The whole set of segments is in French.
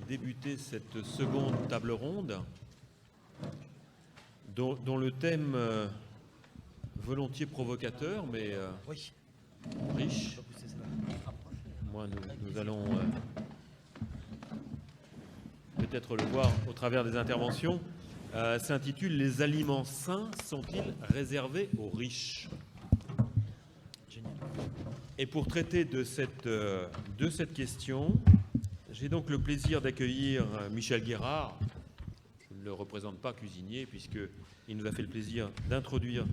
débuter cette seconde table ronde dont le thème volontiers provocateur, mais Oui. riche. Moi, nous allons peut-être le voir au travers des interventions, s'intitule « Les aliments sains sont-ils réservés aux riches ?» Génial. Et pour traiter de cette question, j'ai donc le plaisir d'accueillir Michel Guérard. Je ne le représente pas cuisinier, puisqu'il nous a fait le plaisir d'introduire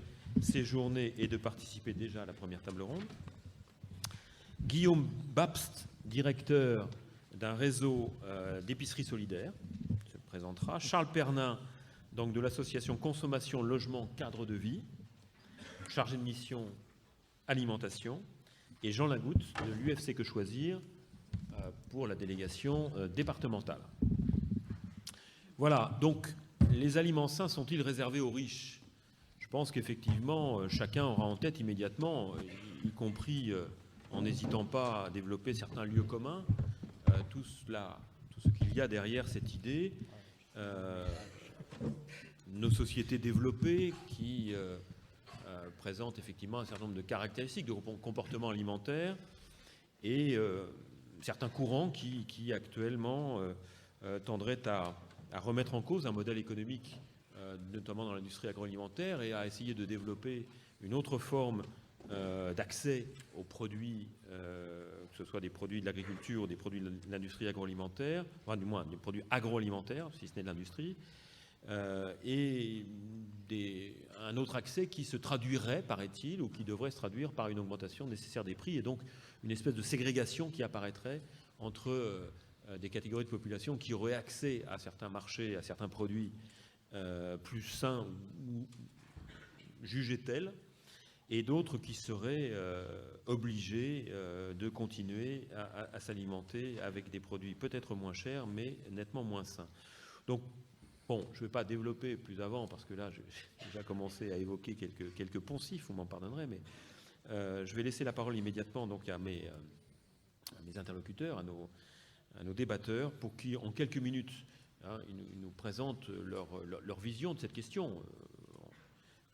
ces journées et de participer déjà à la première table ronde. Guillaume Babst, directeur d'un réseau d'épiceries solidaires, se présentera. Charles Pernin, donc de l'association Consommation, Logement, Cadre de Vie, chargé de mission alimentation, et Jean Lagoutte de l'UFC Que Choisir pour la délégation départementale. Voilà, donc les aliments sains sont-ils réservés aux riches? Je pense qu'effectivement, chacun aura en tête immédiatement, y compris en n'hésitant pas à développer certains lieux communs, tout ce qu'il y a derrière cette idée. Nos sociétés développées qui présentent effectivement un certain nombre de caractéristiques de comportement alimentaire et certains courants qui actuellement tendraient à remettre en cause un modèle économique, notamment dans l'industrie agroalimentaire, et à essayer de développer une autre forme d'accès aux produits, que ce soit des produits de l'agriculture ou des produits de l'industrie agroalimentaire, enfin du moins des produits agroalimentaires, si ce n'est de l'industrie, et un autre accès qui se traduirait, paraît-il, ou qui devrait se traduire par une augmentation nécessaire des prix, et donc une espèce de ségrégation qui apparaîtrait entre des catégories de population qui auraient accès à certains marchés, à certains produits plus sains ou jugés tels, et d'autres qui seraient obligés de continuer à s'alimenter avec des produits peut-être moins chers, mais nettement moins sains. Donc, bon, je ne vais pas développer plus avant, parce que là, j'ai déjà commencé à évoquer quelques poncifs, vous m'en pardonnerez, mais je vais laisser la parole immédiatement donc, à mes interlocuteurs, à nos débatteurs, pour qui, en quelques minutes, ils nous présentent leur vision de cette question,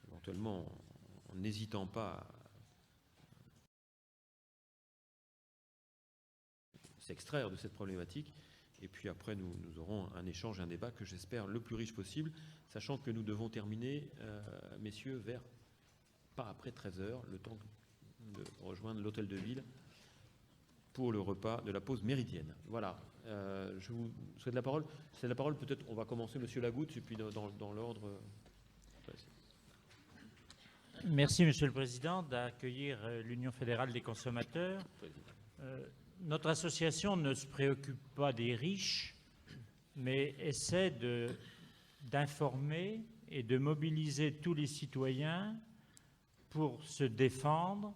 éventuellement en n'hésitant pas à s'extraire de cette problématique. Et puis après, nous aurons un échange, un débat que j'espère le plus riche possible, sachant que nous devons terminer, messieurs, pas après 13h, le temps de rejoindre l'hôtel de ville pour le repas de la pause méridienne. Voilà. Je vous souhaite la parole. C'est la parole, peut-être, on va commencer, monsieur Lagoutte, et puis dans l'ordre. Merci, Monsieur le Président, d'accueillir l'Union fédérale des consommateurs. Notre association ne se préoccupe pas des riches, mais essaie d'informer et de mobiliser tous les citoyens pour se défendre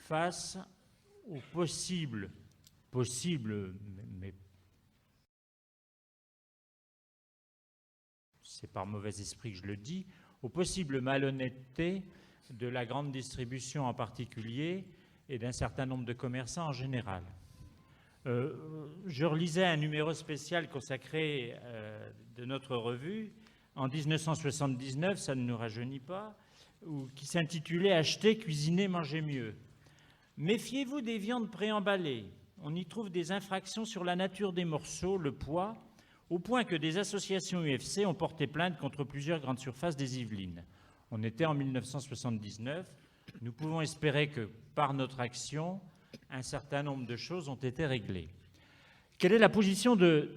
face aux possibles, mais c'est par mauvais esprit que je le dis, aux possibles malhonnêtetés de la grande distribution en particulier et d'un certain nombre de commerçants en général. Je relisais un numéro spécial consacré de notre revue en 1979, ça ne nous rajeunit pas, qui s'intitulait « Acheter, cuisiner, manger mieux ». Méfiez-vous des viandes préemballées. On y trouve des infractions sur la nature des morceaux, le poids, au point que des associations UFC ont porté plainte contre plusieurs grandes surfaces des Yvelines. On était en 1979. Nous pouvons espérer que par notre action, un certain nombre de choses ont été réglées. Quelle est la position de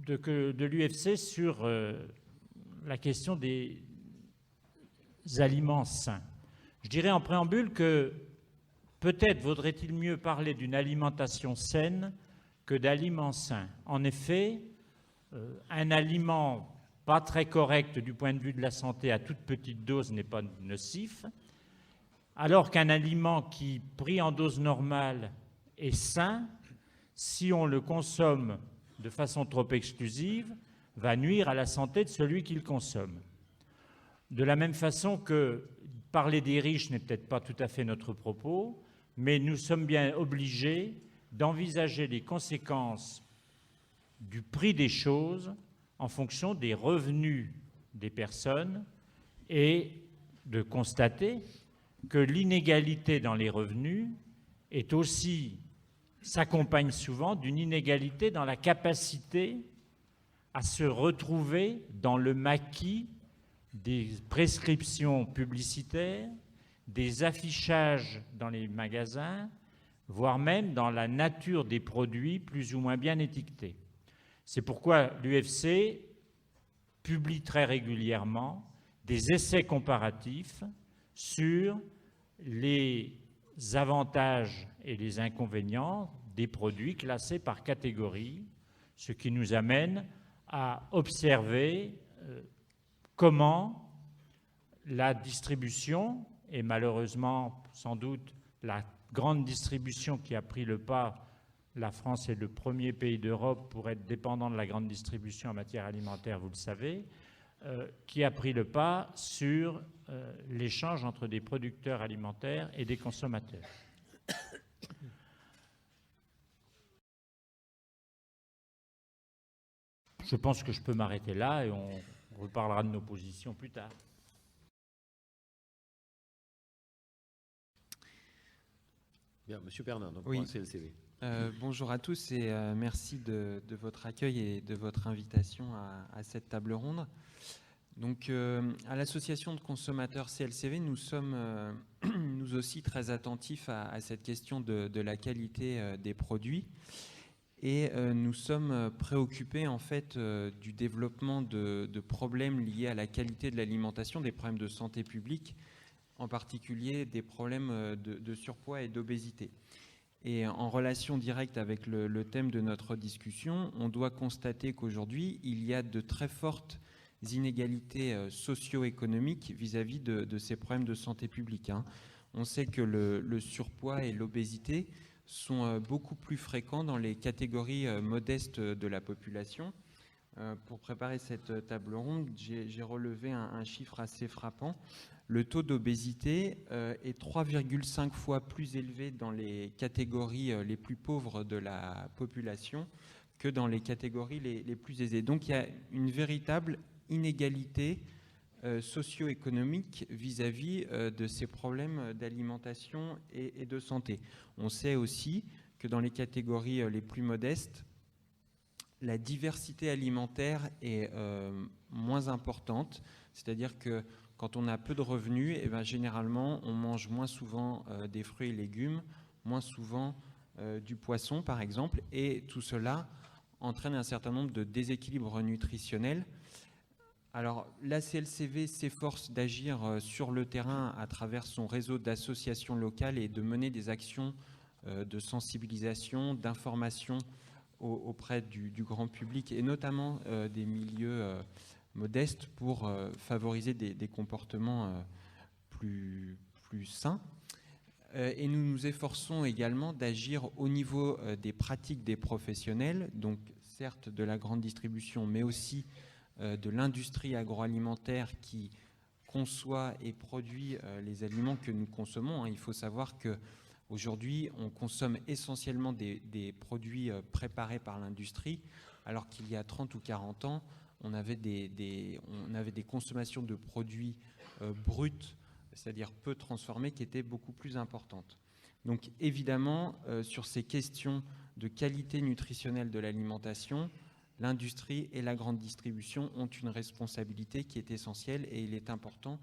l'UFC sur la question des aliments sains? Je dirais en préambule que peut-être vaudrait-il mieux parler d'une alimentation saine que d'aliments sains. En effet, un aliment pas très correct du point de vue de la santé à toute petite dose n'est pas nocif, alors qu'un aliment qui, pris en dose normale, est sain, si on le consomme de façon trop exclusive, va nuire à la santé de celui qui le consomme. De la même façon que parler des riches n'est peut-être pas tout à fait notre propos, mais nous sommes bien obligés d'envisager les conséquences du prix des choses en fonction des revenus des personnes et de constater que l'inégalité dans les revenus est aussi, s'accompagne souvent d'une inégalité dans la capacité à se retrouver dans le maquis des prescriptions publicitaires, des affichages dans les magasins, voire même dans la nature des produits plus ou moins bien étiquetés. C'est pourquoi l'UFC publie très régulièrement des essais comparatifs sur les avantages et les inconvénients des produits classés par catégorie, ce qui nous amène à observer comment la distribution, et malheureusement sans doute la grande distribution qui a pris le pas, la France est le premier pays d'Europe pour être dépendant de la grande distribution en matière alimentaire, vous le savez, qui a pris le pas sur l'échange entre des producteurs alimentaires et des consommateurs. Je pense que je peux m'arrêter là et on reparlera de nos positions plus tard. Bien, Monsieur Pernin, donc oui. pour un CLCV. Bonjour à tous et merci de votre accueil et de votre invitation à cette table ronde. Donc, à l'association de consommateurs CLCV, nous sommes nous aussi très attentifs à cette question de la qualité des produits et nous sommes préoccupés en fait du développement de problèmes liés à la qualité de l'alimentation, des problèmes de santé publique, en particulier des problèmes de surpoids et d'obésité. Et en relation directe avec le thème de notre discussion, on doit constater qu'aujourd'hui, il y a de très fortes inégalités socio-économiques vis-à-vis de ces problèmes de santé publique. On sait que le surpoids et l'obésité sont beaucoup plus fréquents dans les catégories modestes de la population. Pour préparer cette table ronde, j'ai relevé un chiffre assez frappant. Le taux d'obésité est 3,5 fois plus élevé dans les catégories les plus pauvres de la population que dans les catégories les plus aisées. Donc il y a une véritable inégalité socio-économique vis-à-vis de ces problèmes d'alimentation et de santé. On sait aussi que dans les catégories les plus modestes, la diversité alimentaire est moins importante, c'est-à-dire que quand on a peu de revenus, eh bien, généralement, on mange moins souvent des fruits et légumes, moins souvent du poisson, par exemple, et tout cela entraîne un certain nombre de déséquilibres nutritionnels. Alors, la CLCV s'efforce d'agir sur le terrain à travers son réseau d'associations locales et de mener des actions de sensibilisation, d'information auprès du grand public et notamment des milieux modestes pour favoriser des comportements plus sains. Et nous nous efforçons également d'agir au niveau des pratiques des professionnels, donc certes de la grande distribution, mais aussi de l'industrie agroalimentaire qui conçoit et produit les aliments que nous consommons. Il faut savoir qu'aujourd'hui, on consomme essentiellement des produits préparés par l'industrie, alors qu'il y a 30 ou 40 ans, on avait des consommations de produits bruts, c'est-à-dire peu transformés, qui étaient beaucoup plus importantes. Donc évidemment, sur ces questions de qualité nutritionnelle de l'alimentation, l'industrie et la grande distribution ont une responsabilité qui est essentielle et il est important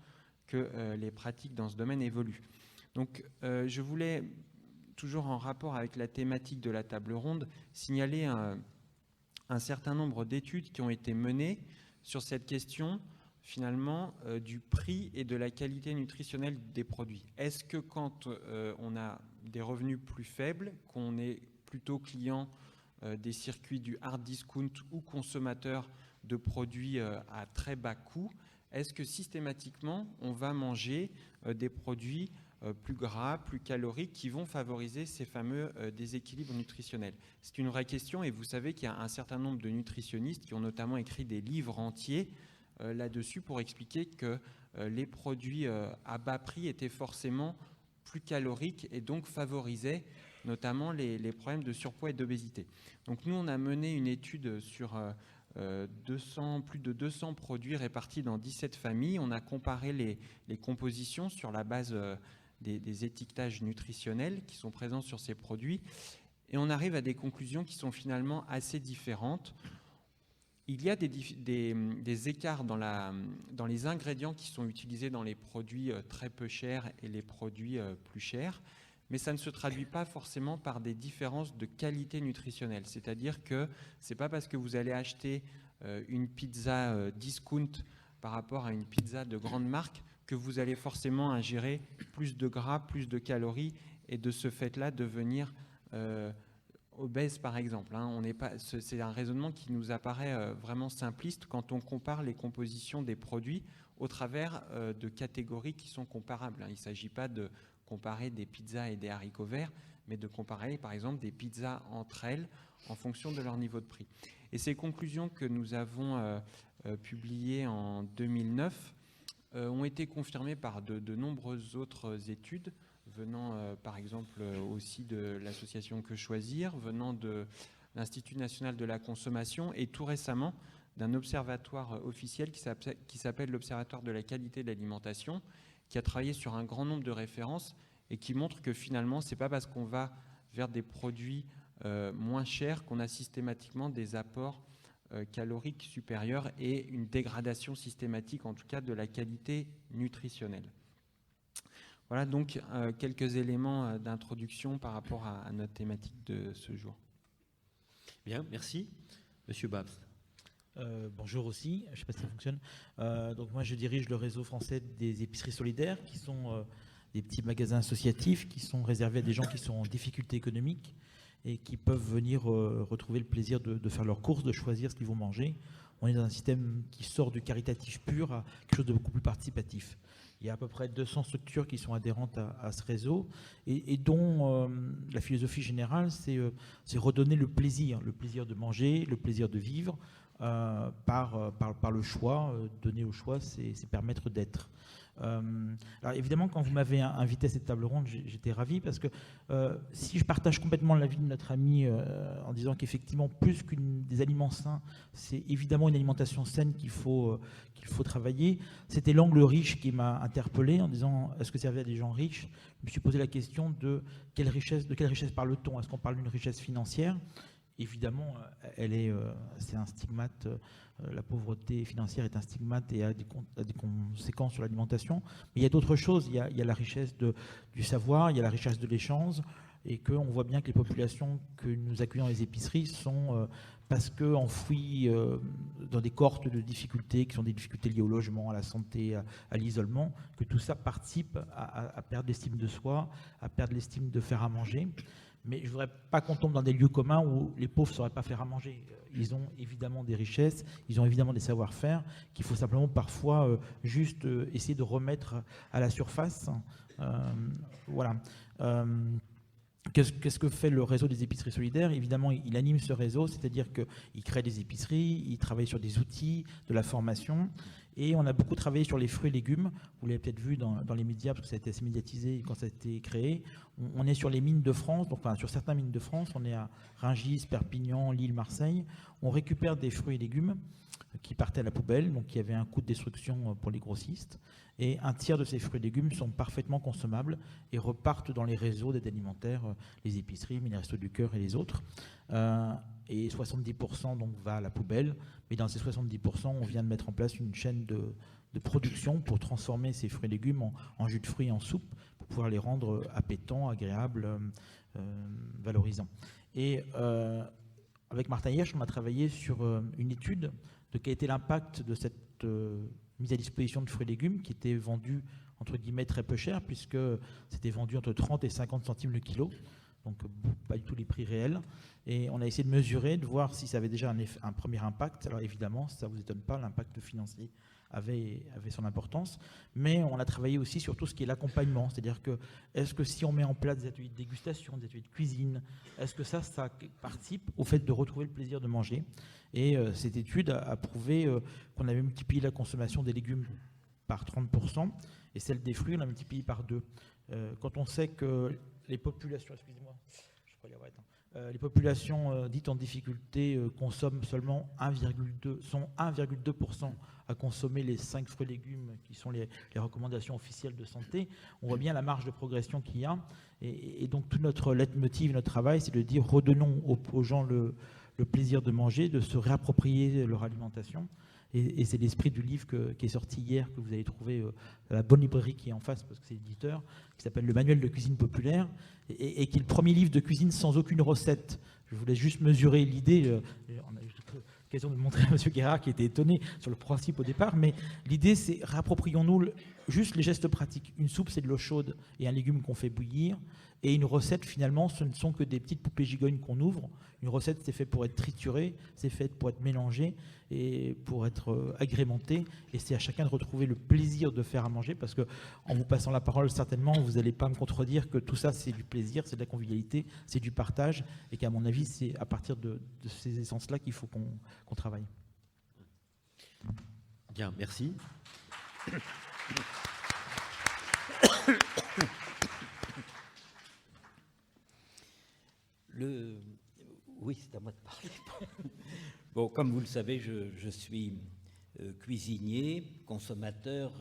que les pratiques dans ce domaine évoluent. Donc je voulais, toujours en rapport avec la thématique de la table ronde, signaler un certain nombre d'études qui ont été menées sur cette question, finalement, du prix et de la qualité nutritionnelle des produits. Est-ce que quand on a des revenus plus faibles, qu'on est plutôt client des circuits du hard discount ou consommateur de produits à très bas coût, est-ce que systématiquement on va manger des produits plus gras, plus caloriques, qui vont favoriser ces fameux déséquilibres nutritionnels? C'est une vraie question et vous savez qu'il y a un certain nombre de nutritionnistes qui ont notamment écrit des livres entiers là-dessus pour expliquer que les produits à bas prix étaient forcément plus caloriques et donc favorisaient notamment les problèmes de surpoids et d'obésité. Donc nous, on a mené une étude sur plus de 200 produits répartis dans 17 familles. On a comparé les compositions sur la base des étiquetages nutritionnels qui sont présents sur ces produits, et on arrive à des conclusions qui sont finalement assez différentes. Il y a des écarts dans les ingrédients qui sont utilisés dans les produits très peu chers et les produits plus chers, mais ça ne se traduit pas forcément par des différences de qualité nutritionnelle. C'est-à-dire que ce n'est pas parce que vous allez acheter une pizza discount par rapport à une pizza de grande marque que vous allez forcément ingérer plus de gras, plus de calories, et de ce fait-là devenir obèse, par exemple. C'est un raisonnement qui nous apparaît vraiment simpliste quand on compare les compositions des produits au travers de catégories qui sont comparables. Il ne s'agit pas de comparer des pizzas et des haricots verts, mais de comparer, par exemple, des pizzas entre elles en fonction de leur niveau de prix. Et ces conclusions que nous avons publiées en 2009 ont été confirmées par de nombreuses autres études, venant par exemple aussi de l'association Que Choisir, venant de l'Institut national de la consommation, et tout récemment d'un observatoire officiel qui s'appelle l'Observatoire de la qualité de l'alimentation, qui a travaillé sur un grand nombre de références et qui montre que finalement, ce n'est pas parce qu'on va vers des produits moins chers qu'on a systématiquement des apports caloriques supérieurs et une dégradation systématique, en tout cas, de la qualité nutritionnelle. Voilà donc quelques éléments d'introduction par rapport à notre thématique de ce jour. Bien, merci. Monsieur Babs. Bonjour aussi, je ne sais pas si ça fonctionne. Donc moi je dirige le réseau français des épiceries solidaires, qui sont des petits magasins associatifs qui sont réservés à des gens qui sont en difficulté économique et qui peuvent venir retrouver le plaisir de faire leurs courses, de choisir ce qu'ils vont manger. On est dans un système qui sort du caritatif pur à quelque chose de beaucoup plus participatif. Il y a à peu près 200 structures qui sont adhérentes à ce réseau et dont la philosophie générale, c'est redonner le plaisir de manger, le plaisir de vivre par le choix. Donner au choix, c'est permettre d'être. Alors évidemment, quand vous m'avez invité à cette table ronde, j'étais ravi parce que si je partage complètement l'avis de notre ami en disant qu'effectivement, plus des aliments sains, c'est évidemment une alimentation saine qu'il faut travailler. C'était l'angle riche qui m'a interpellé en disant est-ce que ça servait à des gens riches? Je me suis posé la question de quelle richesse parle-t-on? Est-ce qu'on parle d'une richesse financière? Évidemment, c'est un stigmate. La pauvreté financière est un stigmate et a des conséquences sur l'alimentation. Mais il y a d'autres choses. Il y a la richesse du savoir, il y a la richesse de l'échange, et qu'on voit bien que les populations que nous accueillons dans les épiceries sont parce qu'enfouies dans des cohortes de difficultés, qui sont des difficultés liées au logement, à la santé, à l'isolement, que tout ça participe à perdre l'estime de soi, à perdre l'estime de faire à manger. Mais je ne voudrais pas qu'on tombe dans des lieux communs où les pauvres ne sauraient pas faire à manger. Ils ont évidemment des richesses, ils ont évidemment des savoir-faire qu'il faut simplement parfois juste essayer de remettre à la surface. Voilà. Qu'est-ce que fait le réseau des épiceries solidaires? Évidemment, il anime ce réseau, c'est-à-dire qu'il crée des épiceries, il travaille sur des outils, de la formation, et on a beaucoup travaillé sur les fruits et légumes. Vous l'avez peut-être vu dans les médias, parce que ça a été assez médiatisé quand ça a été créé. On est sur les mines de France, donc, enfin sur certaines mines de France, on est à Rungis, Perpignan, Lille, Marseille. On récupère des fruits et légumes qui partaient à la poubelle, donc il y avait un coût de destruction pour les grossistes. Et un tiers de ces fruits et légumes sont parfaitement consommables et repartent dans les réseaux d'aide alimentaire, les épiceries, les Restos du Cœur et les autres. Et 70% donc va à la poubelle. Mais dans ces 70%, on vient de mettre en place une chaîne de production pour transformer ces fruits et légumes en jus de fruits, en soupe, pour pouvoir les rendre appétants, agréables, valorisants. Et avec Martin Hirsch, on a travaillé sur une étude de quel était l'impact de cette mise à disposition de fruits et légumes qui étaient vendus entre guillemets très peu cher, puisque c'était vendu entre 30 et 50 centimes le kilo, donc pas du tout les prix réels. Et on a essayé de mesurer, de voir si ça avait déjà un premier impact. Alors évidemment, ça ne vous étonne pas, l'impact financier avait son importance, mais on a travaillé aussi sur tout ce qui est l'accompagnement, c'est-à-dire que est-ce que si on met en place des ateliers de dégustation, des ateliers de cuisine, est-ce que ça participe au fait de retrouver le plaisir de manger? Et cette étude a prouvé qu'on avait multiplié la consommation des légumes par 30% et celle des fruits, on a multiplié par 2. Quand on sait que les populations, Les populations dites en difficulté consomment seulement 1,2% à consommer les 5 fruits et légumes qui sont les recommandations officielles de santé. On voit bien la marge de progression qu'il y a. Et donc tout notre leitmotiv, notre travail, c'est de dire redonnons aux gens le plaisir de manger, de se réapproprier leur alimentation. Et c'est l'esprit du livre qui est sorti hier, que vous avez trouvé à la bonne librairie qui est en face, parce que c'est l'éditeur, qui s'appelle Le Manuel de cuisine populaire, et qui est le premier livre de cuisine sans aucune recette. Je voulais juste mesurer l'idée. On a eu l'occasion de montrer à M. Guérard, qui était étonné sur le principe au départ, mais l'idée, c'est réapproprions-nous juste les gestes pratiques. Une soupe, c'est de l'eau chaude et un légume qu'on fait bouillir. Et une recette, finalement, ce ne sont que des petites poupées gigognes qu'on ouvre. Une recette, c'est fait pour être trituré, c'est fait pour être mélangé et pour être agrémenté. Et c'est à chacun de retrouver le plaisir de faire à manger, parce que en vous passant la parole, certainement, vous n'allez pas me contredire que tout ça, c'est du plaisir, c'est de la convivialité, c'est du partage, et qu'à mon avis, c'est à partir de ces essences-là qu'il faut qu'on travaille. Bien, merci. Oui, c'est à moi de parler. Bon, comme vous le savez, je suis cuisinier, consommateur,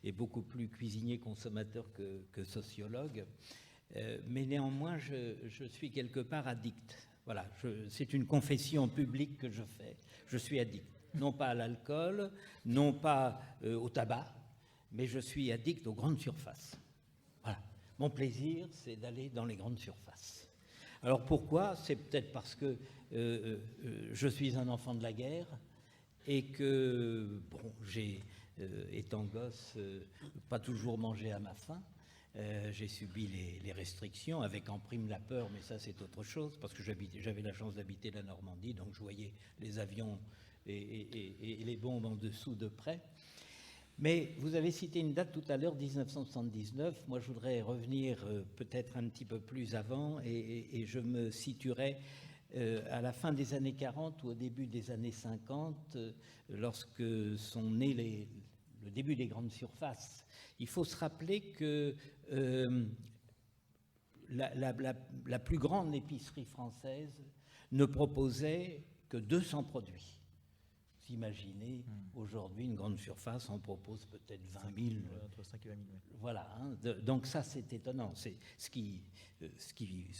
et beaucoup plus cuisinier-consommateur que sociologue. Mais néanmoins, je suis quelque part addict. Voilà, c'est une confession publique que je fais. Je suis addict. Non pas à l'alcool, non pas au tabac, mais je suis addict aux grandes surfaces. Voilà. Mon plaisir, c'est d'aller dans les grandes surfaces. Alors pourquoi ? C'est peut-être parce que je suis un enfant de la guerre et que, bon, j'ai, étant gosse, pas toujours mangé à ma faim. J'ai subi les restrictions, avec en prime la peur, mais ça c'est autre chose, parce que j'avais la chance d'habiter la Normandie, donc je voyais les avions et les bombes en dessous de près. Mais vous avez cité une date tout à l'heure, 1979. Moi, je voudrais revenir peut-être un petit peu plus avant, et je me situerai à la fin des années 40 ou au début des années 50, lorsque sont nés le début des grandes surfaces. Il faut se rappeler que la plus grande épicerie française ne proposait que 200 produits. Vous imaginez, aujourd'hui, une grande surface en propose peut-être 20 000. Entre 5 et 20 000, oui. Voilà, hein, donc ça c'est étonnant. C'est ce qui,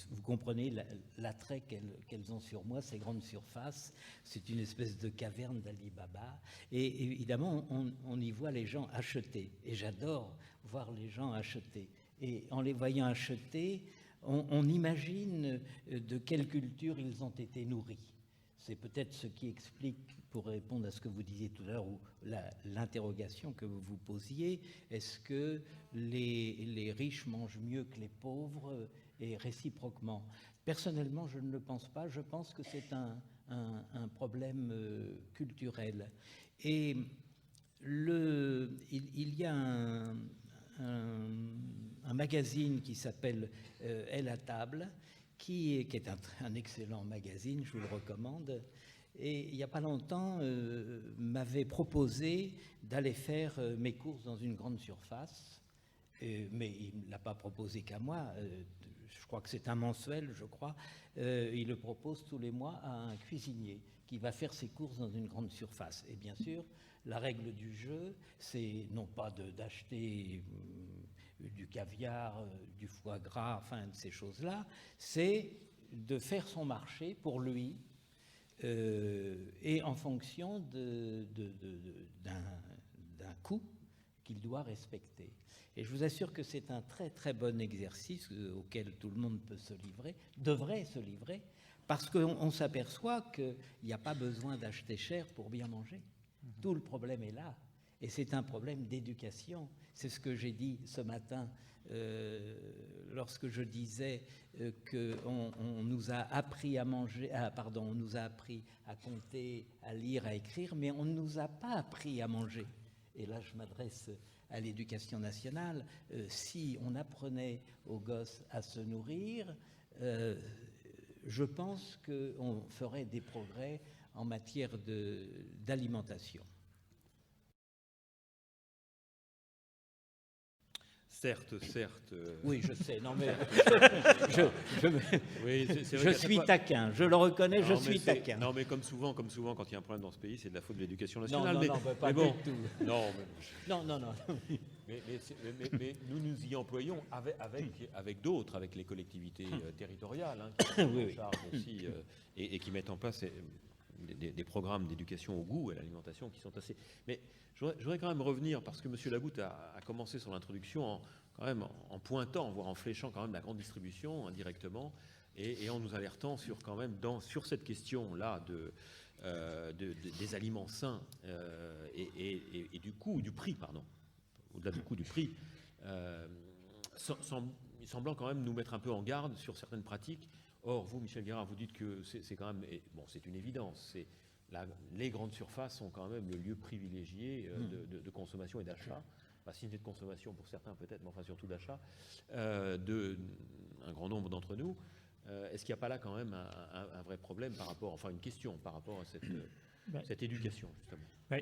vous comprenez l'attrait qu'elles ont sur moi, ces grandes surfaces. C'est une espèce de caverne d'Ali Baba. Et évidemment, on y voit les gens acheter. Et j'adore voir les gens acheter. Et en les voyant acheter, on imagine de quelle culture ils ont été nourris. C'est peut-être ce qui explique, pour répondre à ce que vous disiez tout à l'heure, ou l'interrogation que vous vous posiez, est-ce que les riches mangent mieux que les pauvres, et réciproquement? Personnellement, je ne le pense pas. Je pense que c'est un problème culturel. Et il y a un magazine qui s'appelle Elle à table, qui est un excellent magazine, je vous le recommande. Et il n'y a pas longtemps, m'avait proposé d'aller faire mes courses dans une grande surface. Mais il ne l'a pas proposé qu'à moi. Je crois que c'est un mensuel, je crois. Il le propose tous les mois à un cuisinier qui va faire ses courses dans une grande surface. Et bien sûr, la règle du jeu, c'est non pas d'acheter du caviar, du foie gras, enfin de ces choses-là, c'est de faire son marché pour lui et en fonction d'un coût qu'il doit respecter. Et je vous assure que c'est un très très bon exercice auquel tout le monde peut se livrer, devrait se livrer, parce qu'on s'aperçoit qu'il n'y a pas besoin d'acheter cher pour bien manger. Tout le problème est là. Et c'est un problème d'éducation. C'est ce que j'ai dit ce matin lorsque je disais qu'on nous a appris à manger, on nous a appris à compter, à lire, à écrire, mais on ne nous a pas appris à manger. Et là, je m'adresse à l'éducation nationale. Si on apprenait aux gosses à se nourrir, je pense qu'on ferait des progrès en matière d'alimentation. Certes. Oui, je sais. Non, mais Oui, c'est vrai je qu'à chaque suis fois- taquin. Je le reconnais, je Non, mais suis c'est- taquin. Non, mais comme souvent, quand il y a un problème dans ce pays, c'est de la faute de l'éducation Non, nationale. non, mais, non, bah, pas mais bon, du tout. non, Non. mais nous nous y employons avec d'autres, avec les collectivités territoriales, hein, qui sont Oui, en oui. charge aussi et qui mettent en place des programmes d'éducation au goût et à l'alimentation qui sont assez. Mais je voudrais quand même revenir, parce que M. Lagoutte a commencé son introduction en pointant, voire en fléchant quand même la grande distribution indirectement, et en nous alertant sur cette question-là des aliments sains et du prix, pardon, au-delà du coût du prix, semblant quand même nous mettre un peu en garde sur certaines pratiques. Or, vous, Michel Guérard, vous dites que c'est quand même, bon, c'est une évidence, les grandes surfaces sont quand même le lieu privilégié de consommation et d'achat, enfin, si c'est de consommation pour certains peut-être, mais enfin surtout d'achat, un grand nombre d'entre nous. Est-ce qu'il n'y a pas là quand même un vrai problème une question par rapport à cette éducation, justement?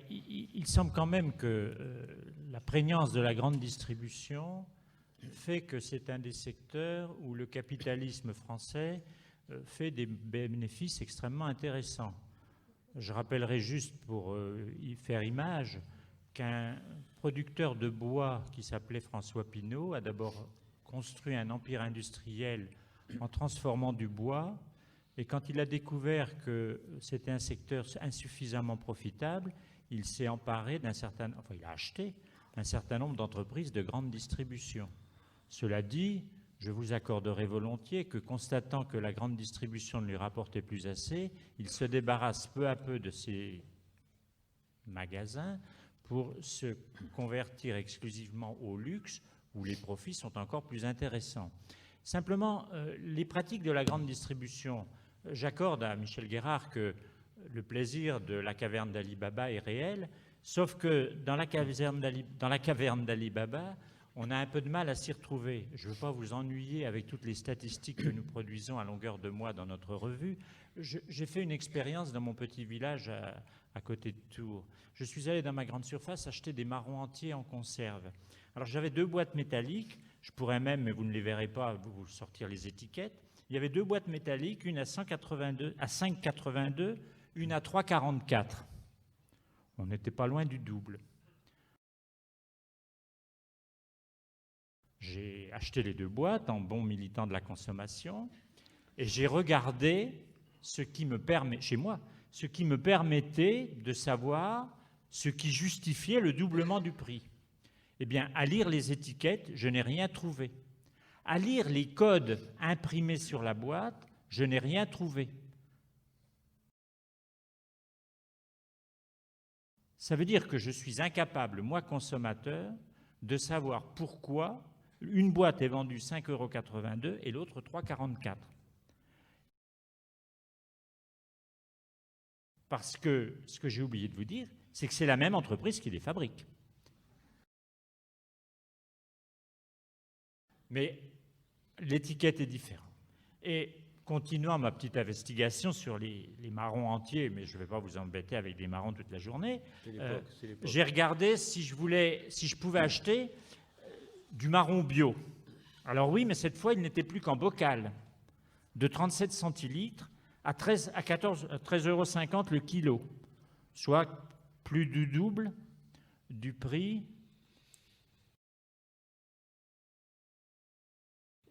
Il semble quand même que la prégnance de la grande distribution fait que c'est un des secteurs où le capitalisme français fait des bénéfices extrêmement intéressants. Je rappellerai juste pour y faire image qu'un producteur de bois qui s'appelait François Pinault a d'abord construit un empire industriel en transformant du bois, et quand il a découvert que c'était un secteur insuffisamment profitable, il s'est emparé il a acheté un certain nombre d'entreprises de grande distribution. Cela dit, je vous accorderai volontiers que, constatant que la grande distribution ne lui rapportait plus assez, il se débarrasse peu à peu de ses magasins pour se convertir exclusivement au luxe, où les profits sont encore plus intéressants. Simplement, les pratiques de la grande distribution, j'accorde à Michel Guérard que le plaisir de la caverne d'Ali Baba est réel, sauf que dans la caverne d'Ali Baba, on a un peu de mal à s'y retrouver. Je ne veux pas vous ennuyer avec toutes les statistiques que nous produisons à longueur de mois dans notre revue. J'ai fait une expérience dans mon petit village à côté de Tours. Je suis allé dans ma grande surface acheter des marrons entiers en conserve. Alors j'avais 2 boîtes métalliques, je pourrais même, mais vous ne les verrez pas, vous sortir les étiquettes. Il y avait 2 boîtes métalliques, une à 5,82, une à 3,44. On n'était pas loin du double. J'ai acheté les 2 boîtes en bon militant de la consommation et j'ai regardé ce qui me permettait de savoir ce qui justifiait le doublement du prix. Eh bien, à lire les étiquettes, je n'ai rien trouvé. À lire les codes imprimés sur la boîte, je n'ai rien trouvé. Ça veut dire que je suis incapable, moi consommateur, de savoir pourquoi une boîte est vendue 5,82 € et l'autre 3,44 €. Parce que ce que j'ai oublié de vous dire, c'est que c'est la même entreprise qui les fabrique. Mais l'étiquette est différente. Et continuant ma petite investigation sur les marrons entiers, mais je ne vais pas vous embêter avec des marrons toute la journée, j'ai regardé si je pouvais acheter du marron bio. Alors oui, mais cette fois, il n'était plus qu'en bocal, de 37 centilitres à 13,50 € le kilo, soit plus du double du prix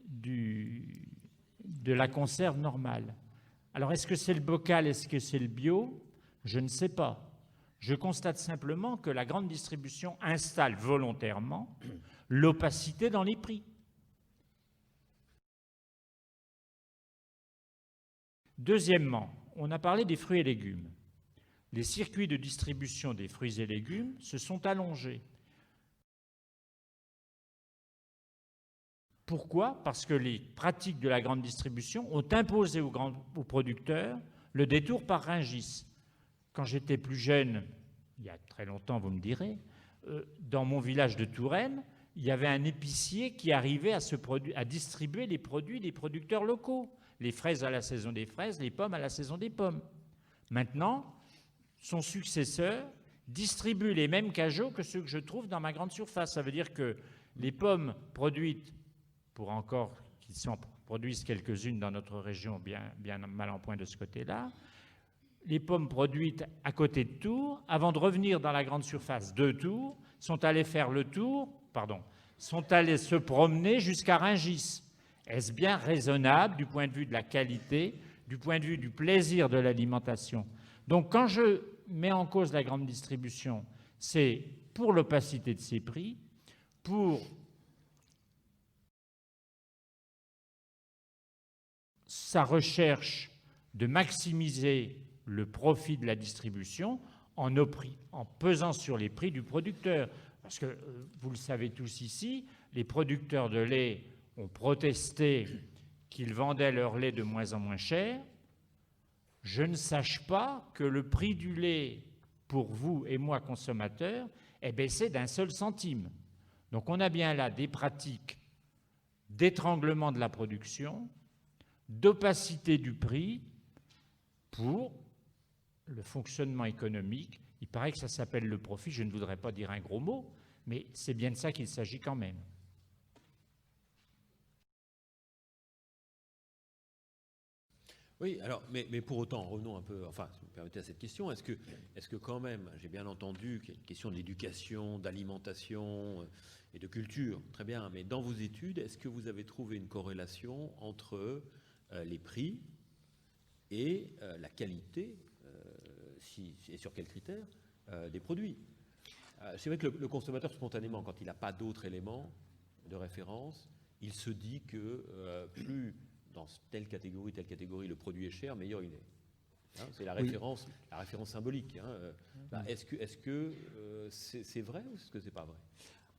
de la conserve normale. Alors, est-ce que c'est le bocal, est-ce que c'est le bio? Je ne sais pas. Je constate simplement que la grande distribution installe volontairement l'opacité dans les prix. Deuxièmement, on a parlé des fruits et légumes. Les circuits de distribution des fruits et légumes se sont allongés. Pourquoi? Parce que les pratiques de la grande distribution ont imposé aux producteurs le détour par Rungis. Quand j'étais plus jeune, il y a très longtemps, vous me direz, dans mon village de Touraine, il y avait un épicier qui arrivait à distribuer les produits des producteurs locaux. Les fraises à la saison des fraises, les pommes à la saison des pommes. Maintenant, son successeur distribue les mêmes cajots que ceux que je trouve dans ma grande surface. Ça veut dire que Les pommes produites, pour encore qu'ils s'en produisent quelques-unes dans notre région, bien mal en point de ce côté-là, les pommes produites à côté de Tours, avant de revenir dans la grande surface de Tours, sont allées se promener jusqu'à Rungis. Est-ce bien raisonnable du point de vue de la qualité, du point de vue du plaisir de l'alimentation? Donc quand je mets en cause la grande distribution, c'est pour l'opacité de ses prix, pour sa recherche de maximiser le profit de la distribution en pesant sur les prix du producteur. Parce que, vous le savez tous ici, les producteurs de lait ont protesté qu'ils vendaient leur lait de moins en moins cher. Je ne sache pas que le prix du lait, pour vous et moi consommateurs, ait baissé d'1 seul centime. Donc on a bien là des pratiques d'étranglement de la production, d'opacité du prix pour le fonctionnement économique. Il paraît que ça s'appelle le profit, je ne voudrais pas dire un gros mot, mais c'est bien de ça qu'il s'agit quand même. Oui, alors, mais pour autant, revenons un peu, enfin, si vous me permettez à cette question, est-ce que quand même, j'ai bien entendu qu'il y a une question de l'éducation, d'alimentation et de culture, très bien, mais dans vos études, est-ce que vous avez trouvé une corrélation entre les prix et la qualité, et sur quels critères, des produits? C'est vrai que le consommateur, spontanément, quand il n'a pas d'autres éléments de référence, il se dit que plus dans telle catégorie, le produit est cher, meilleur il est. Hein, c'est la référence symbolique. Hein. Est-ce que c'est vrai ou est-ce que c'est pas vrai?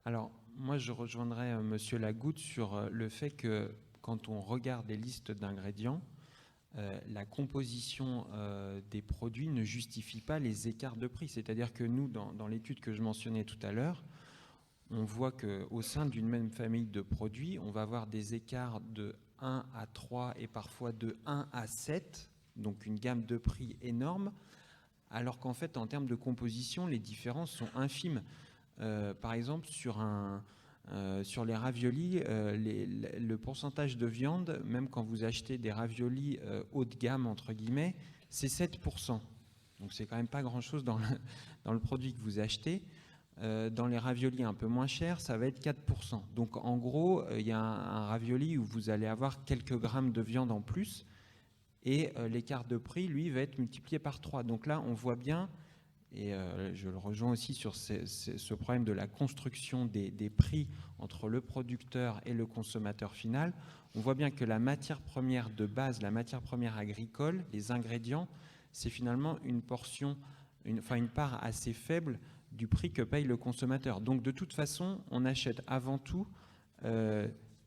Alors, moi, je rejoindrais Monsieur Lagoutte sur le fait que quand on regarde les listes d'ingrédients, la composition des produits ne justifie pas les écarts de prix. C'est-à-dire que nous, dans l'étude que je mentionnais tout à l'heure, on voit qu'au sein d'une même famille de produits, on va avoir des écarts de 1 à 3 et parfois de 1 à 7, donc une gamme de prix énorme, alors qu'en fait, en termes de composition, les différences sont infimes. Par exemple, sur les raviolis, le pourcentage de viande, même quand vous achetez des raviolis haut de gamme, entre guillemets, c'est 7%. Donc c'est quand même pas grand-chose dans le produit que vous achetez. Dans les raviolis un peu moins chers, ça va être 4%. Donc en gros, il y a un ravioli où vous allez avoir quelques grammes de viande en plus et l'écart de prix, lui, va être multiplié par 3. Donc là, on voit bien, et je le rejoins aussi sur ce problème de la construction des prix entre le producteur et le consommateur final, on voit bien que la matière première de base, la matière première agricole, les ingrédients, c'est finalement une part assez faible du prix que paye le consommateur. Donc de toute façon, on achète avant tout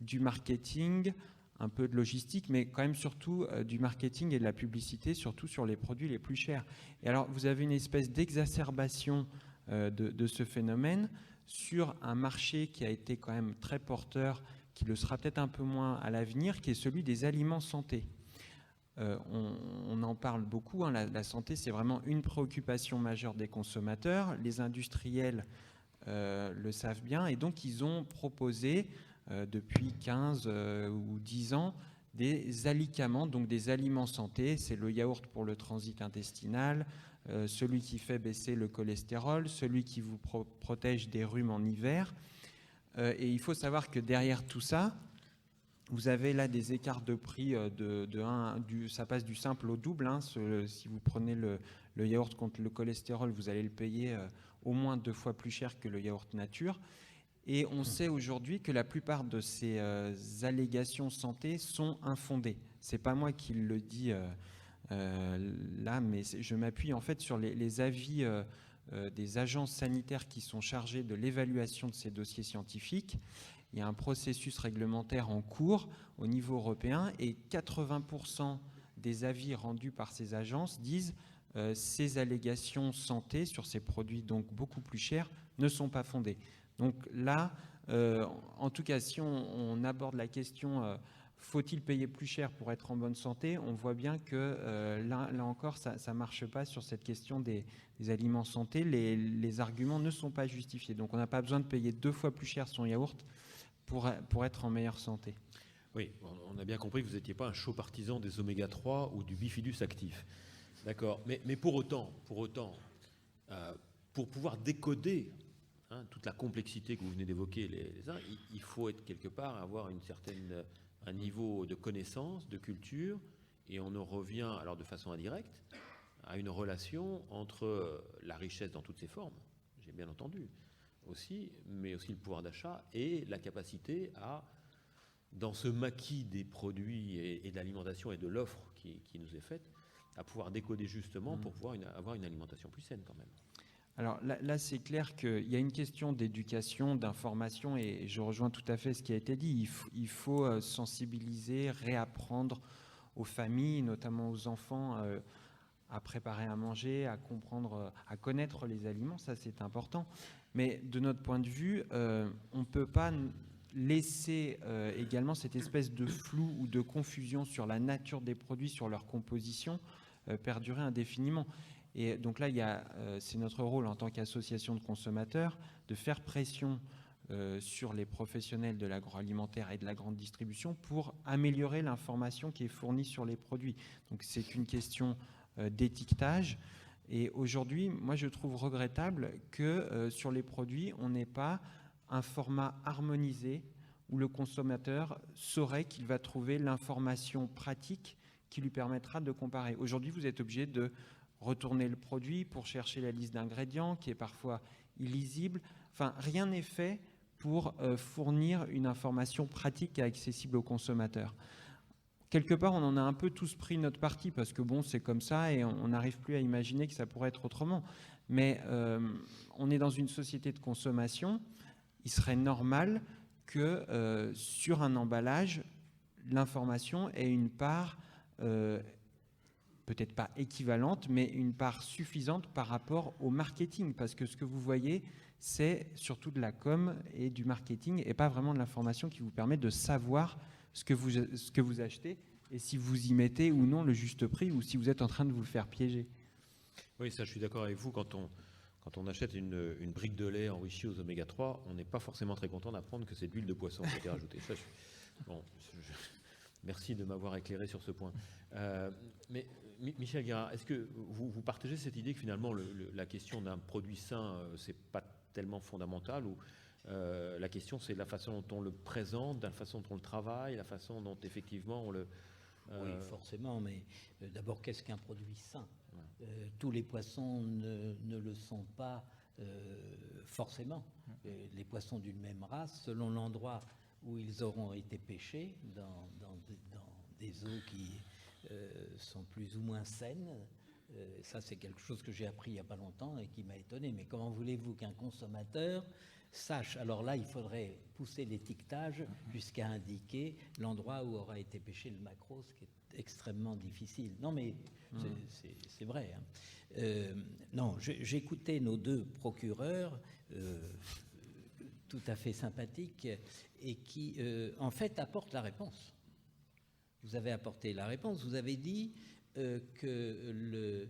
du marketing, un peu de logistique, mais quand même surtout du marketing et de la publicité, surtout sur les produits les plus chers. Et alors vous avez une espèce d'exacerbation de ce phénomène sur un marché qui a été quand même très porteur, qui le sera peut-être un peu moins à l'avenir, qui est celui des aliments santé. On en parle beaucoup, hein, la santé c'est vraiment une préoccupation majeure des consommateurs, les industriels le savent bien et donc ils ont proposé depuis 15 ou 10 ans des alicaments, donc des aliments santé, c'est le yaourt pour le transit intestinal, celui qui fait baisser le cholestérol, celui qui vous protège des rhumes en hiver, et il faut savoir que derrière tout ça, vous avez là des écarts de prix ça passe du simple au double. Hein, si vous prenez le yaourt contre le cholestérol, vous allez le payer au moins 2 fois plus cher que le yaourt nature. Et on sait aujourd'hui que la plupart de ces allégations santé sont infondées. C'est pas moi qui le dis là, mais je m'appuie en fait sur les avis des agences sanitaires qui sont chargées de l'évaluation de ces dossiers scientifiques. Il y a un processus réglementaire en cours au niveau européen et 80% des avis rendus par ces agences disent ces allégations santé sur ces produits donc beaucoup plus chers ne sont pas fondées. Donc là, en tout cas, si on aborde la question Faut-il payer plus cher pour être en bonne santé? On voit bien que là encore, ça ne marche pas sur cette question des aliments santé. Les arguments ne sont pas justifiés. Donc on n'a pas besoin de payer 2 fois plus cher son yaourt pour être en meilleure santé. Oui, on a bien compris que vous n'étiez pas un chaud partisan des oméga 3 ou du bifidus actif. D'accord. Mais pour autant, pour pouvoir décoder toute la complexité que vous venez d'évoquer, il faut être quelque part, avoir un niveau de connaissance, de culture, et on en revient, alors de façon indirecte, à une relation entre la richesse dans toutes ses formes, j'ai bien entendu aussi, mais aussi le pouvoir d'achat et la capacité à, dans ce maquis des produits et de l'alimentation et de l'offre qui nous est faite, à pouvoir décoder justement pour pouvoir avoir une alimentation plus saine quand même. Alors là, c'est clair qu'il y a une question d'éducation, d'information, et je rejoins tout à fait ce qui a été dit. Il faut sensibiliser, réapprendre aux familles, notamment aux enfants, à préparer à manger, à comprendre, à connaître les aliments, ça c'est important. Mais de notre point de vue, on ne peut pas laisser également cette espèce de flou ou de confusion sur la nature des produits, sur leur composition, perdurer indéfiniment. Et donc là, c'est notre rôle en tant qu'association de consommateurs de faire pression sur les professionnels de l'agroalimentaire et de la grande distribution pour améliorer l'information qui est fournie sur les produits. Donc c'est qu'une question d'étiquetage. Et aujourd'hui, moi je trouve regrettable que sur les produits, on n'ait pas un format harmonisé où le consommateur saurait qu'il va trouver l'information pratique qui lui permettra de comparer. Aujourd'hui, vous êtes obligé de retourner le produit pour chercher la liste d'ingrédients qui est parfois illisible. Enfin, rien n'est fait pour fournir une information pratique et accessible aux consommateurs. Quelque part, on en a un peu tous pris notre parti parce que bon, c'est comme ça et on n'arrive plus à imaginer que ça pourrait être autrement. Mais on est dans une société de consommation. Il serait normal que sur un emballage, l'information ait une part peut-être pas équivalente, mais une part suffisante par rapport au marketing, parce que ce que vous voyez, c'est surtout de la com et du marketing, et pas vraiment de l'information qui vous permet de savoir ce que vous achetez, et si vous y mettez ou non le juste prix, ou si vous êtes en train de vous faire piéger. Oui, ça je suis d'accord avec vous, quand on achète une brique de lait enrichie aux oméga 3, on n'est pas forcément très content d'apprendre que c'est de l'huile de poisson qui a été rajoutée. Ça, merci de m'avoir éclairé sur ce point. Mais Michel Guérard, est-ce que vous partagez cette idée que finalement la question d'un produit sain, c'est pas tellement fondamental, ou la question c'est la façon dont on le présente, la façon dont on le travaille, la façon dont effectivement on le... Oui, forcément, mais d'abord, qu'est-ce qu'un produit sain? Tous les poissons ne le sont pas forcément. Les poissons d'une même race, selon l'endroit où ils auront été pêchés, dans des eaux qui sont plus ou moins saines. Ça, c'est quelque chose que j'ai appris il n'y a pas longtemps et qui m'a étonné. Mais comment voulez-vous qu'un consommateur sache? Alors là, il faudrait pousser l'étiquetage jusqu'à indiquer l'endroit où aura été pêché le maquereau, ce qui est extrêmement difficile. Non, mais c'est vrai. Non, j'écoutais nos deux procureurs, tout à fait sympathiques, et qui, en fait, apportent la réponse. Vous avez apporté la réponse. Vous avez dit que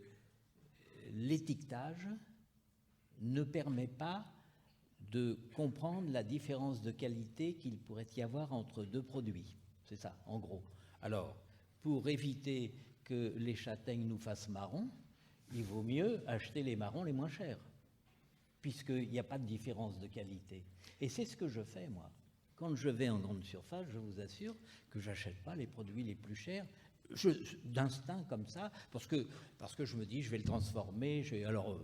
l'étiquetage ne permet pas de comprendre la différence de qualité qu'il pourrait y avoir entre deux produits. C'est ça, en gros. Alors, pour éviter que les châtaignes nous fassent marron, il vaut mieux acheter les marrons les moins chers, puisqu'il n'y a pas de différence de qualité. Et c'est ce que je fais, moi. Quand je vais en grande surface, je vous assure que je n'achète pas les produits les plus chers, d'instinct comme ça, parce que je me dis, je vais le transformer, alors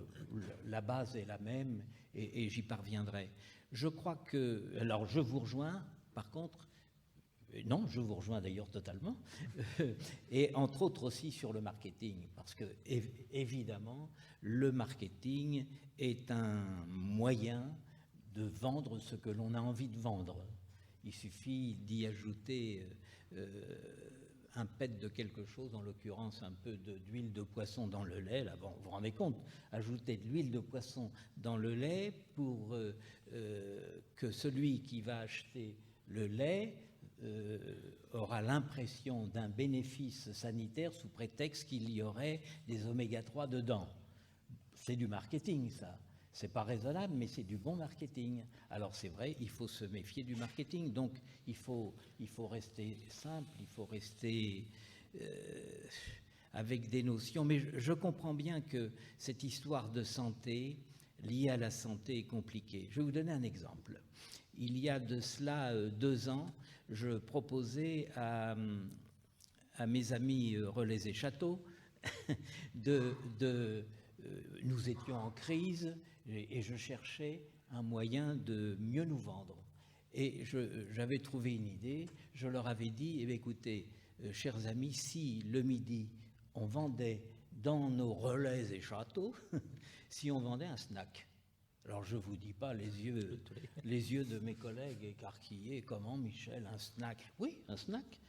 la base est la même, et j'y parviendrai. Je crois que... Alors, je vous rejoins, par contre... Non, je vous rejoins d'ailleurs totalement, et entre autres aussi sur le marketing, parce que évidemment, le marketing est un moyen de vendre ce que l'on a envie de vendre. Il suffit d'y ajouter un pet de quelque chose, en l'occurrence un peu d'huile de poisson dans le lait. Là, bon, vous vous rendez compte, ajouter de l'huile de poisson dans le lait pour que celui qui va acheter le lait aura l'impression d'un bénéfice sanitaire sous prétexte qu'il y aurait des oméga 3 dedans. C'est du marketing, ça. C'est pas raisonnable, mais c'est du bon marketing. Alors c'est vrai, il faut se méfier du marketing. Donc il faut rester simple, il faut rester avec des notions. Mais je comprends bien que cette histoire de santé liée à la santé est compliquée. Je vais vous donner un exemple. Il y a de cela 2 ans, je proposais à mes amis Relais et Châteaux nous étions en crise et je cherchais un moyen de mieux nous vendre. Et j'avais trouvé une idée, je leur avais dit, écoutez, chers amis, si le midi, on vendait dans nos Relais et Châteaux, si on vendait un snack. Alors je ne vous dis pas les yeux de mes collègues écarquillés, comment Michel, un snack? Oui, un snack,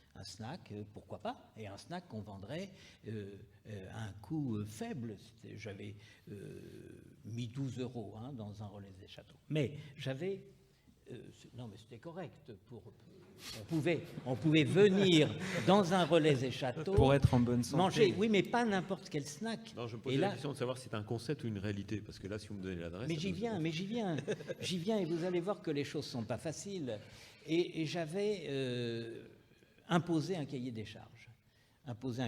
pourquoi pas? Et un snack qu'on vendrait à un coût faible. J'avais mis 12 € dans un Relais des Châteaux. Mais j'avais... non, mais c'était correct. On pouvait venir dans un Relais et Châteaux... Pour être en bonne santé. Manger, oui, mais pas n'importe quel snack. Non, je me posais la question de savoir si c'est un concept ou une réalité, parce que là, si vous me donnez l'adresse... Mais j'y viens, et vous allez voir que les choses ne sont pas faciles. Et j'avais imposé un cahier des charges.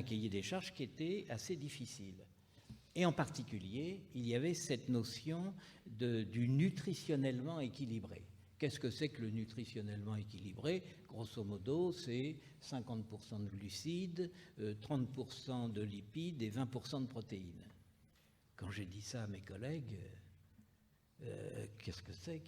Qui était assez difficile. Et en particulier, il y avait cette notion du nutritionnellement équilibré. Qu'est-ce que c'est que le nutritionnellement équilibré? Grosso modo, c'est 50% de glucides, 30% de lipides et 20% de protéines. Quand j'ai dit ça à mes collègues, qu'est-ce que c'est?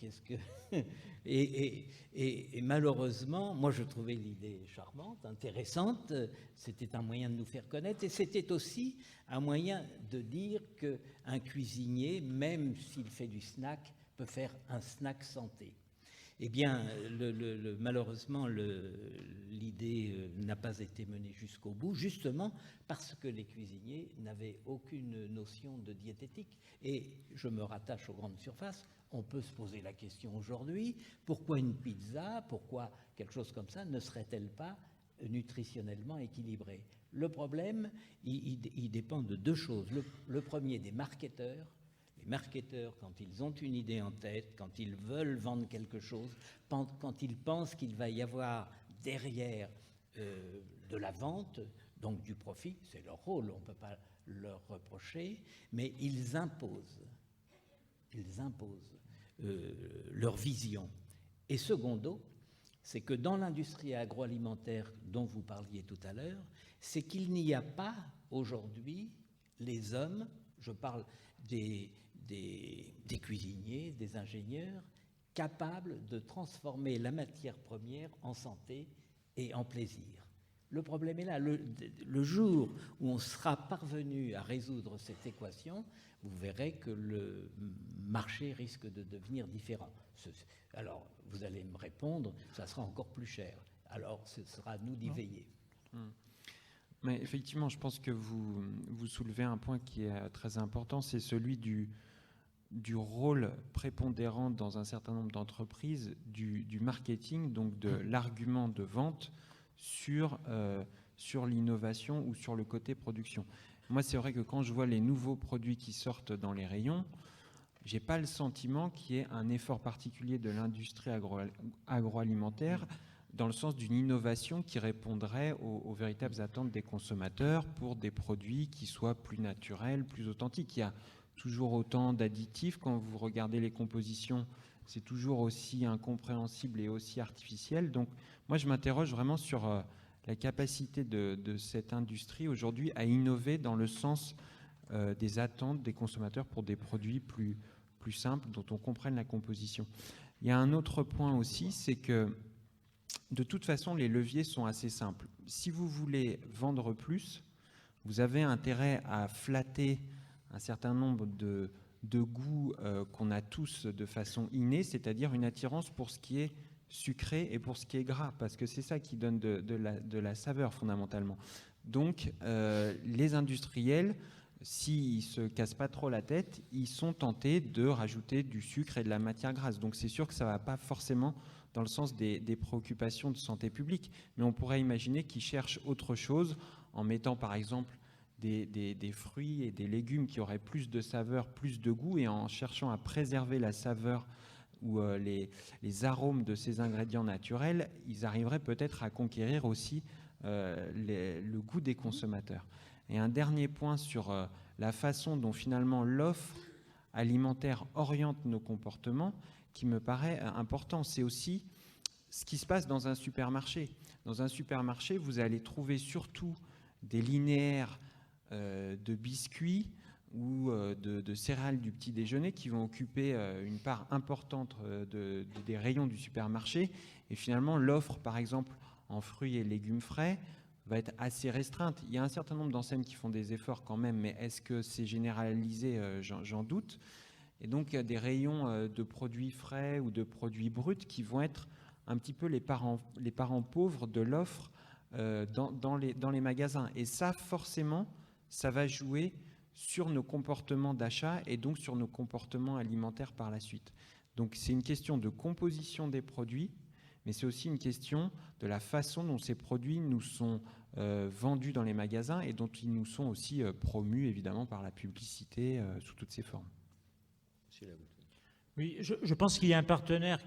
Et malheureusement, moi je trouvais l'idée charmante, intéressante, c'était un moyen de nous faire connaître et c'était aussi un moyen de dire qu'un cuisinier, même s'il fait du snack, peut faire un snack santé. Eh bien, malheureusement, l'idée n'a pas été menée jusqu'au bout, justement parce que les cuisiniers n'avaient aucune notion de diététique. Et je me rattache aux grandes surfaces. On peut se poser la question aujourd'hui, pourquoi une pizza, pourquoi quelque chose comme ça ne serait-elle pas nutritionnellement équilibrée? Le problème, il dépend de 2 choses. Le premier, des marketeurs. Les marketeurs, quand ils ont une idée en tête, quand ils veulent vendre quelque chose, quand ils pensent qu'il va y avoir derrière de la vente, donc du profit, c'est leur rôle, on ne peut pas leur reprocher, mais ils imposent leur vision. Et secondo, c'est que dans l'industrie agroalimentaire dont vous parliez tout à l'heure, c'est qu'il n'y a pas aujourd'hui les hommes, je parle des cuisiniers, des ingénieurs, capables de transformer la matière première en santé et en plaisir. Le problème est là. Le jour où on sera parvenu à résoudre cette équation, vous verrez que le marché risque de devenir différent. Alors, vous allez me répondre, ça sera encore plus cher. Alors, ce sera à nous d'y veiller. Mais effectivement, je pense que vous soulevez un point qui est très important, c'est celui du rôle prépondérant dans un certain nombre d'entreprises du marketing, donc de l'argument de vente sur l'innovation ou sur le côté production. Moi, c'est vrai que quand je vois les nouveaux produits qui sortent dans les rayons, j'ai pas le sentiment qu'il y ait un effort particulier de l'industrie agroalimentaire dans le sens d'une innovation qui répondrait aux véritables attentes des consommateurs pour des produits qui soient plus naturels, plus authentiques. Il y a toujours autant d'additifs. Quand vous regardez les compositions, c'est toujours aussi incompréhensible et aussi artificiel. Donc, moi, je m'interroge vraiment sur la capacité de cette industrie aujourd'hui à innover dans le sens des attentes des consommateurs pour des produits plus simples, dont on comprenne la composition. Il y a un autre point aussi, c'est que de toute façon, les leviers sont assez simples. Si vous voulez vendre plus, vous avez intérêt à flatter un certain nombre de goûts qu'on a tous de façon innée, c'est-à-dire une attirance pour ce qui est sucré et pour ce qui est gras, parce que c'est ça qui donne de la saveur fondamentalement. Donc, les industriels, s'ils ne se cassent pas trop la tête, ils sont tentés de rajouter du sucre et de la matière grasse. Donc, c'est sûr que ça ne va pas forcément dans le sens des préoccupations de santé publique. Mais on pourrait imaginer qu'ils cherchent autre chose en mettant par exemple des fruits et des légumes qui auraient plus de saveur, plus de goût, et en cherchant à préserver la saveur ou les arômes de ces ingrédients naturels, ils arriveraient peut-être à conquérir aussi le goût des consommateurs. Et un dernier point sur la façon dont finalement l'offre alimentaire oriente nos comportements, qui me paraît important, c'est aussi ce qui se passe dans un supermarché. Dans un supermarché, vous allez trouver surtout des linéaires de biscuits ou de céréales du petit déjeuner qui vont occuper une part importante des rayons du supermarché. Et finalement, l'offre, par exemple, en fruits et légumes frais, va être assez restreinte. Il y a un certain nombre d'enseignes qui font des efforts quand même, mais est-ce que c'est généralisé? J'en doute. Et donc, il y a des rayons de produits frais ou de produits bruts qui vont être un petit peu les parents pauvres de l'offre dans les magasins. Et ça, forcément, ça va jouer sur nos comportements d'achat et donc sur nos comportements alimentaires par la suite. Donc, c'est une question de composition des produits, mais c'est aussi une question de la façon dont ces produits nous sont vendus dans les magasins et dont ils nous sont aussi promus, évidemment, par la publicité sous toutes ses formes. Oui, je pense qu'il y a un partenaire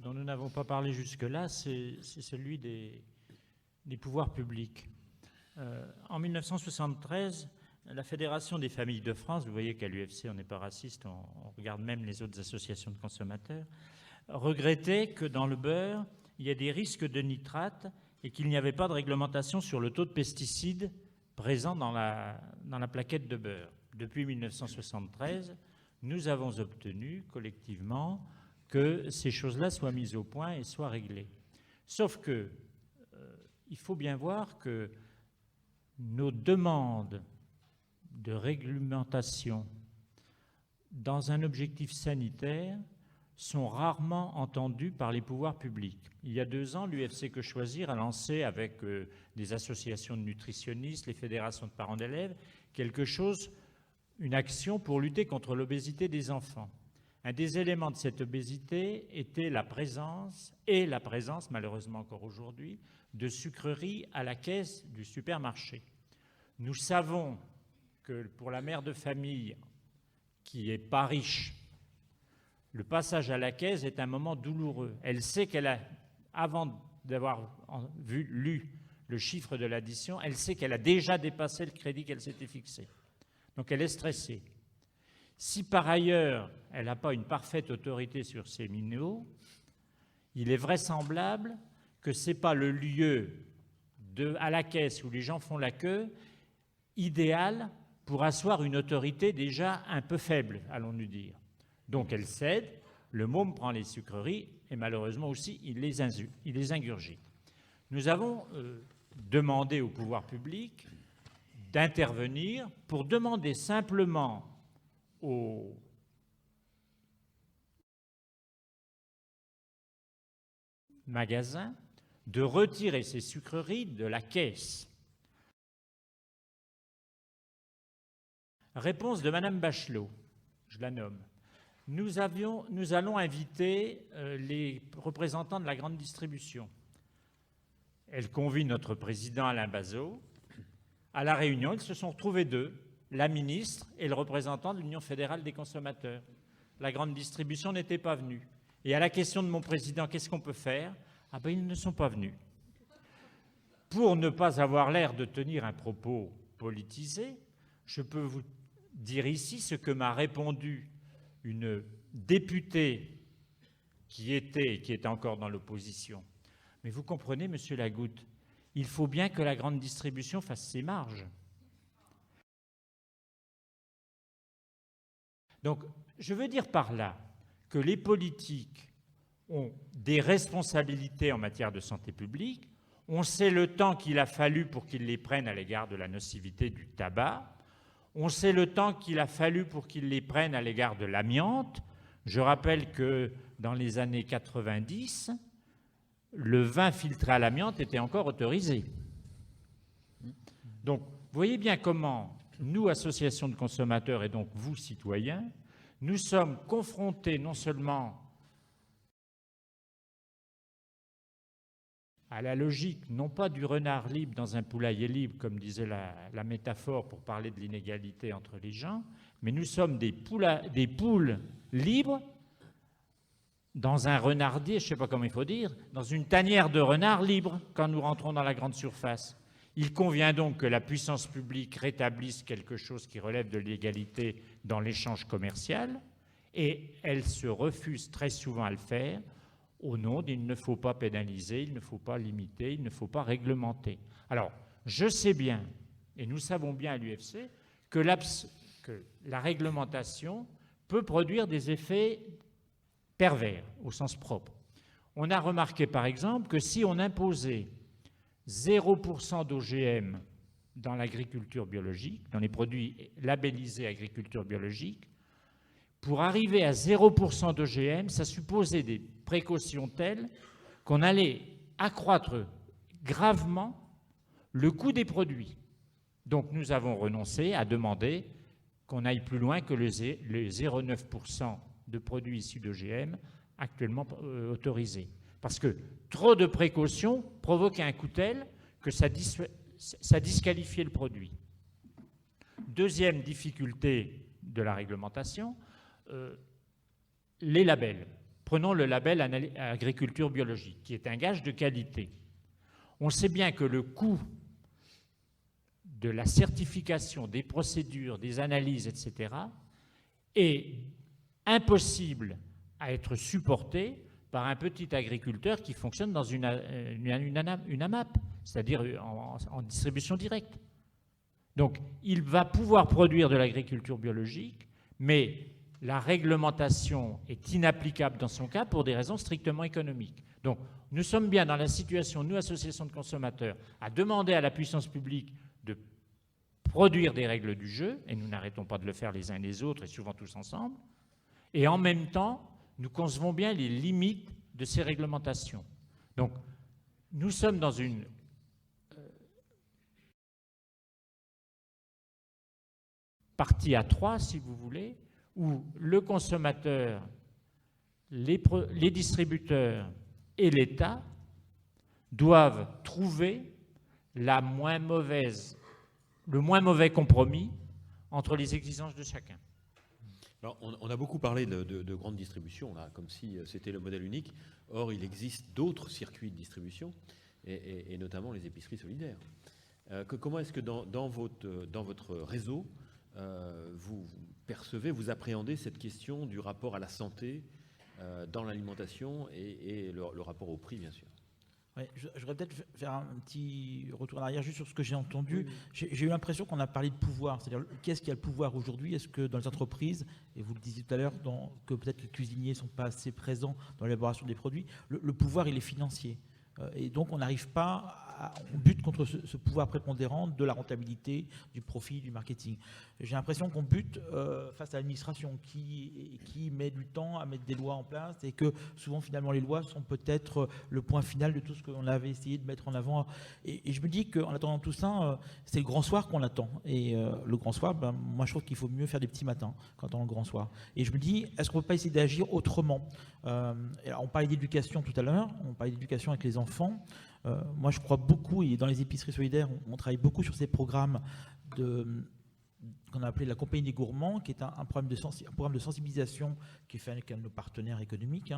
dont nous n'avons pas parlé jusque-là, c'est celui des pouvoirs publics. En 1973, la Fédération des familles de France, vous voyez qu'à l'UFC on n'est pas raciste, on regarde même les autres associations de consommateurs, regrettait que dans le beurre, il y ait des risques de nitrate et qu'il n'y avait pas de réglementation sur le taux de pesticides présent dans la plaquette de beurre. Depuis 1973, nous avons obtenu collectivement que ces choses-là soient mises au point et soient réglées. Sauf que il faut bien voir que nos demandes de réglementation dans un objectif sanitaire sont rarement entendues par les pouvoirs publics. Il y a 2 ans, l'UFC Que Choisir a lancé avec des associations de nutritionnistes, les fédérations de parents d'élèves, une action pour lutter contre l'obésité des enfants. Un des éléments de cette obésité était la présence malheureusement encore aujourd'hui, de sucreries à la caisse du supermarché. Nous savons que pour la mère de famille qui n'est pas riche, le passage à la caisse est un moment douloureux. Elle sait avant d'avoir lu le chiffre de l'addition, elle sait qu'elle a déjà dépassé le crédit qu'elle s'était fixé. Donc elle est stressée. Si par ailleurs, elle n'a pas une parfaite autorité sur ces minéraux, il est vraisemblable que ce n'est pas le lieu à la caisse où les gens font la queue idéal pour asseoir une autorité déjà un peu faible, allons-nous dire. Donc elle cède, le môme prend les sucreries et malheureusement aussi il les ingurgite. Nous avons demandé au pouvoir public d'intervenir pour demander simplement aux magasins de retirer ces sucreries de la caisse. Réponse de Madame Bachelot, je la nomme. Nous allons inviter les représentants de la grande distribution. Elle convie notre président Alain Bazot. À la réunion, ils se sont retrouvés 2, la ministre et le représentant de l'Union fédérale des consommateurs. La grande distribution n'était pas venue. Et à la question de mon président, qu'est-ce qu'on peut faire? Ah ben, ils ne sont pas venus. Pour ne pas avoir l'air de tenir un propos politisé, je peux vous dire ici ce que m'a répondu une députée qui était encore dans l'opposition. Mais vous comprenez, monsieur Lagoutte, il faut bien que la grande distribution fasse ses marges. Donc, je veux dire par là que les politiques ont des responsabilités en matière de santé publique. On sait le temps qu'il a fallu pour qu'ils les prennent à l'égard de la nocivité du tabac. On sait le temps qu'il a fallu pour qu'ils les prennent à l'égard de l'amiante. Je rappelle que dans les années 90, le vin filtré à l'amiante était encore autorisé. Donc, vous voyez bien comment nous, associations de consommateurs, et donc vous, citoyens, nous sommes confrontés non seulement à la logique, non pas du renard libre dans un poulailler libre, comme disait la métaphore pour parler de l'inégalité entre les gens, mais nous sommes des poules libres dans un renardier, je ne sais pas comment il faut dire, dans une tanière de renard libre quand nous rentrons dans la grande surface. Il convient donc que la puissance publique rétablisse quelque chose qui relève de l'égalité dans l'échange commercial, et elle se refuse très souvent à le faire au nom d'il ne faut pas pénaliser, il ne faut pas limiter, il ne faut pas réglementer. Alors, je sais bien, et nous savons bien à l'UFC, que la réglementation peut produire des effets pervers, au sens propre. On a remarqué, par exemple, que si on imposait 0% d'OGM dans l'agriculture biologique, dans les produits labellisés agriculture biologique, pour arriver à 0% d'OGM, ça supposait des précautions telles qu'on allait accroître gravement le coût des produits. Donc nous avons renoncé à demander qu'on aille plus loin que le 0,9% de produits issus d'OGM actuellement autorisés. Parce que trop de précautions provoquaient un coût tel que ça disqualifiait le produit. Deuxième difficulté de la réglementation, les labels. Prenons le label agriculture biologique, qui est un gage de qualité. On sait bien que le coût de la certification, des procédures, des analyses, etc., est impossible à être supporté par un petit agriculteur qui fonctionne dans une AMAP, c'est-à-dire en distribution directe. Donc, il va pouvoir produire de l'agriculture biologique, mais la réglementation est inapplicable dans son cas pour des raisons strictement économiques. Donc, nous sommes bien dans la situation, nous, associations de consommateurs, à demander à la puissance publique de produire des règles du jeu, et nous n'arrêtons pas de le faire les uns et les autres, et souvent tous ensemble, et en même temps, nous concevons bien les limites de ces réglementations. Donc, nous sommes dans une partie à trois, si vous voulez, où le consommateur, les distributeurs et l'État doivent trouver le moins mauvais compromis entre les exigences de chacun. Alors, on a beaucoup parlé de grande distribution, là, comme si c'était le modèle unique. Or, il existe d'autres circuits de distribution, et notamment les épiceries solidaires. Comment est-ce que dans votre réseau, vous percevez, vous appréhendez cette question du rapport à la santé dans l'alimentation et le rapport au prix, bien sûr? Ouais, je voudrais peut-être faire un petit retour en arrière juste sur ce que j'ai entendu. Oui. J'ai eu l'impression qu'on a parlé de pouvoir, c'est-à-dire qu'est-ce qui a le pouvoir aujourd'hui? Est-ce que dans les entreprises, et vous le disiez tout à l'heure, que peut-être les cuisiniers ne sont pas assez présents dans l'élaboration des produits, le pouvoir il est financier. Et donc on n'arrive pas, on bute contre ce pouvoir prépondérant de la rentabilité, du profit, du marketing. J'ai l'impression qu'on bute face à l'administration qui met du temps à mettre des lois en place et que souvent finalement les lois sont peut-être le point final de tout ce qu'on avait essayé de mettre en avant. Et je me dis qu'en attendant tout ça, c'est le grand soir qu'on attend. Et le grand soir, moi je trouve qu'il faut mieux faire des petits matins quand on attend le grand soir. Et je me dis, est-ce qu'on ne peut pas essayer d'agir autrement? Alors, on parlait d'éducation tout à l'heure, on parlait d'éducation avec les enfants. Moi, je crois beaucoup, et dans les épiceries solidaires, on travaille beaucoup sur ces programmes qu'on a appelé la Compagnie des Gourmands, qui est un programme de sensibilisation qui est fait avec un de nos partenaires économiques.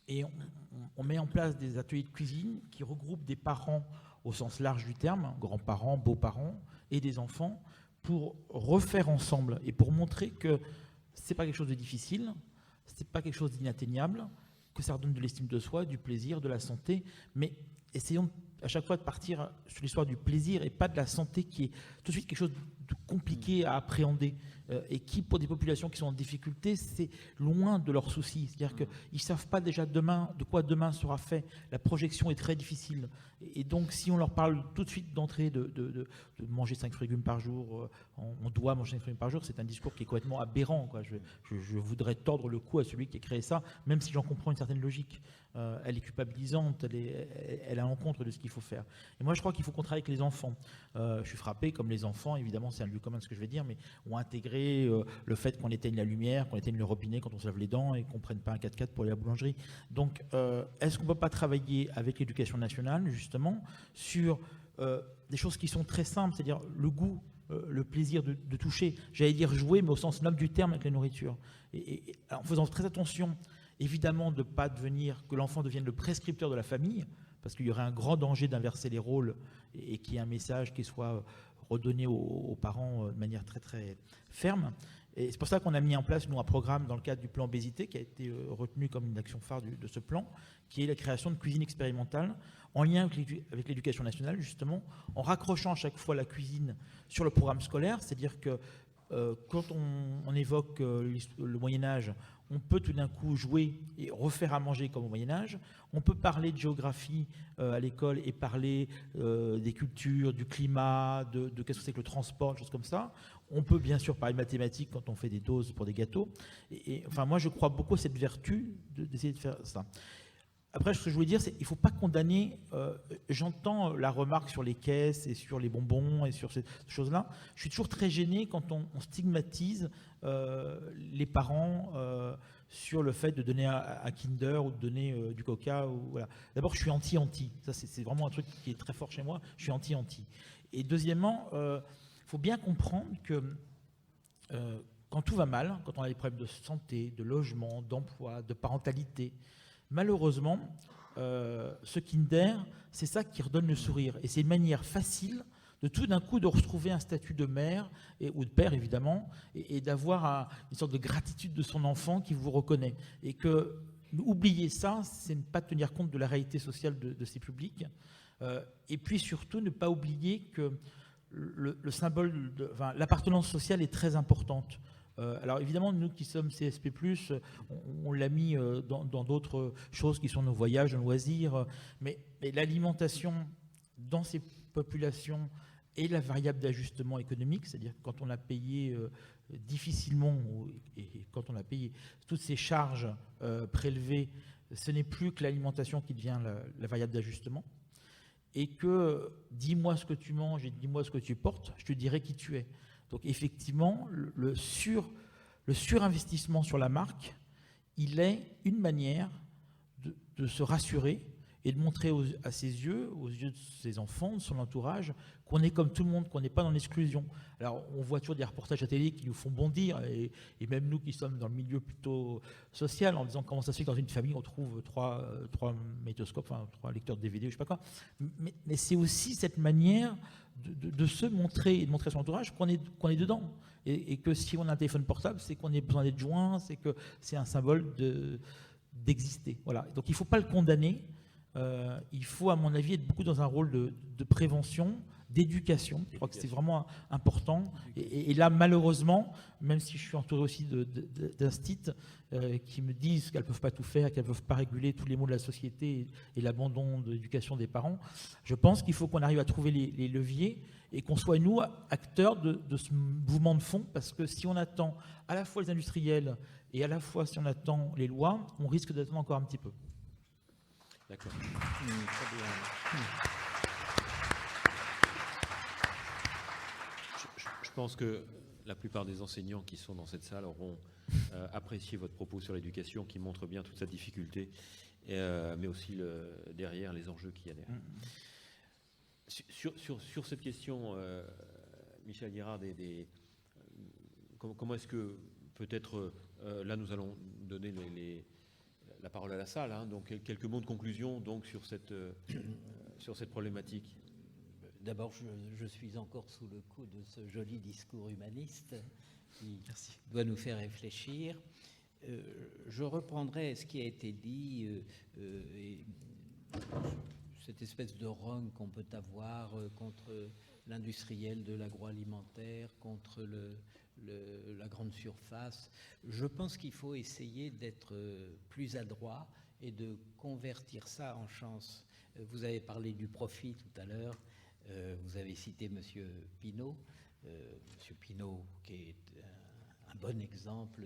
Et on met en place des ateliers de cuisine qui regroupent des parents au sens large du terme, grands-parents, beaux-parents, et des enfants, pour refaire ensemble et pour montrer que ce n'est pas quelque chose de difficile, ce n'est pas quelque chose d'inatteignable, que ça redonne de l'estime de soi, du plaisir, de la santé, mais essayons à chaque fois de partir sur l'histoire du plaisir et pas de la santé qui est tout de suite quelque chose de compliqué à appréhender et qui, pour des populations qui sont en difficulté, c'est loin de leurs soucis. C'est-à-dire qu'ils ne savent pas déjà demain, de quoi demain sera fait. La projection est très difficile. Et donc, si on leur parle tout de suite d'entrée de manger 5 fruits et légumes par jour, on doit manger 5 fruits et légumes par jour, c'est un discours qui est complètement aberrant, quoi. Je voudrais tordre le cou à celui qui a créé ça, même si j'en comprends une certaine logique. Elle est culpabilisante, elle est à l'encontre de ce qu'il faut faire. Et moi, je crois qu'il faut qu'on travaille avec les enfants. Je suis frappé, comme les enfants, évidemment, c'est un lieu commun de ce que je vais dire, mais ont intégré gérer le fait qu'on éteigne la lumière, qu'on éteigne le robinet quand on se lave les dents et qu'on ne prenne pas un 4x4 pour aller à la boulangerie. Donc, est-ce qu'on ne peut pas travailler avec l'éducation nationale, justement, sur des choses qui sont très simples, c'est-à-dire le goût, le plaisir de toucher, j'allais dire jouer, mais au sens noble du terme avec la nourriture. Et en faisant très attention, évidemment, de ne pas devenir, que l'enfant devienne le prescripteur de la famille, parce qu'il y aurait un grand danger d'inverser les rôles et qu'il y ait un message qui soit redonné aux parents de manière très très ferme. Et c'est pour ça qu'on a mis en place, nous, un programme dans le cadre du plan obésité qui a été retenu comme une action phare de ce plan, qui est la création de cuisine expérimentale en lien avec l'éducation nationale, justement, en raccrochant à chaque fois la cuisine sur le programme scolaire, c'est-à-dire que quand on évoque le Moyen-Âge, on peut tout d'un coup jouer et refaire à manger comme au Moyen-Âge. On peut parler de géographie à l'école et parler des cultures, du climat, de qu'est-ce que c'est que le transport, des choses comme ça. On peut bien sûr parler de mathématiques quand on fait des doses pour des gâteaux. Enfin, moi, je crois beaucoup à cette vertu d'essayer de faire ça. Après, ce que je voulais dire, c'est qu'il ne faut pas condamner. J'entends la remarque sur les caisses et sur les bonbons et sur ces choses-là. Je suis toujours très gêné quand on stigmatise les parents sur le fait de donner un Kinder ou de donner du Coca. Voilà. D'abord, je suis anti-anti. Ça, c'est vraiment un truc qui est très fort chez moi. Je suis anti-anti. Et deuxièmement, il faut bien comprendre que quand tout va mal, quand on a des problèmes de santé, de logement, d'emploi, de parentalité, malheureusement, ce Kinder, c'est ça qui redonne le sourire. Et c'est une manière facile de tout d'un coup de retrouver un statut de mère ou de père, évidemment, et d'avoir une sorte de gratitude de son enfant qui vous reconnaît. Et que oublier ça, c'est ne pas tenir compte de la réalité sociale de ces publics. Et puis surtout, ne pas oublier que le symbole, l'appartenance sociale est très importante. Alors évidemment, nous qui sommes CSP+, on l'a mis dans d'autres choses qui sont nos voyages, nos loisirs, mais l'alimentation dans ces populations est la variable d'ajustement économique, c'est-à-dire quand on a payé difficilement, et quand on a payé toutes ces charges prélevées, ce n'est plus que l'alimentation qui devient la variable d'ajustement, et que dis-moi ce que tu manges et dis-moi ce que tu portes, je te dirai qui tu es. Donc effectivement, le surinvestissement sur la marque, il est une manière de se rassurer et de montrer à ses yeux, aux yeux de ses enfants, de son entourage, qu'on est comme tout le monde, qu'on n'est pas dans l'exclusion. Alors on voit toujours des reportages à télé qui nous font bondir, et même nous qui sommes dans le milieu plutôt social, en disant comment ça se fait que dans une famille on trouve trois magnétoscopes, enfin 3 lecteurs de DVD, je ne sais pas quoi. Mais c'est aussi cette manière de se montrer et de montrer à son entourage qu'on est dedans. Et que si on a un téléphone portable, c'est qu'on a besoin d'être joint, c'est que c'est un symbole d'exister. Voilà. Donc il ne faut pas le condamner. Il faut, à mon avis, être beaucoup dans un rôle de prévention, d'éducation. Je crois que c'est vraiment important. Et là, malheureusement, même si je suis entouré aussi d'instits qui me disent qu'elles ne peuvent pas tout faire, qu'elles ne peuvent pas réguler tous les maux de la société et l'abandon de l'éducation des parents, je pense qu'il faut qu'on arrive à trouver les leviers et qu'on soit, nous, acteurs de ce mouvement de fond, parce que si on attend à la fois les industriels et à la fois si on attend les lois, on risque d'attendre encore un petit peu. D'accord. Je pense que la plupart des enseignants qui sont dans cette salle auront apprécié votre propos sur l'éducation, qui montre bien toute sa difficulté, mais aussi derrière les enjeux qu'il y a derrière. Sur cette question, Michel Guérard, comment est-ce que peut-être là nous allons donner la parole à la salle, hein, donc quelques mots de conclusion donc sur cette problématique. D'abord, je suis encore sous le coup de ce joli discours humaniste qui doit nous faire réfléchir. Je reprendrai ce qui a été dit, et cette espèce de rogne qu'on peut avoir contre l'industriel de l'agroalimentaire, contre la grande surface. Je pense qu'il faut essayer d'être plus adroit et de convertir ça en chance. Vous avez parlé du profit tout à l'heure. Vous avez cité M. Pinault, qui est un bon exemple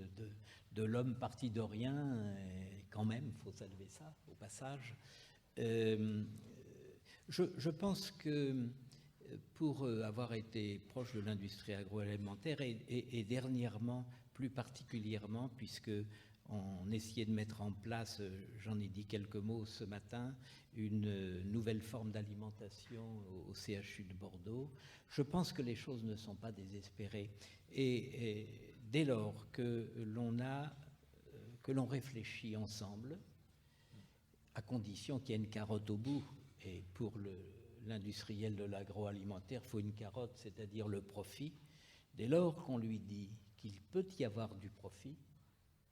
de l'homme parti de rien, et quand même, il faut saluer ça au passage. Je pense que pour avoir été proche de l'industrie agroalimentaire et dernièrement, plus particulièrement, puisque on essayait de mettre en place, j'en ai dit quelques mots ce matin, une nouvelle forme d'alimentation au CHU de Bordeaux. Je pense que les choses ne sont pas désespérées. Et dès lors que l'on réfléchit ensemble, à condition qu'il y ait une carotte au bout, et pour l'industriel de l'agroalimentaire, il faut une carotte, c'est-à-dire le profit. Dès lors qu'on lui dit qu'il peut y avoir du profit,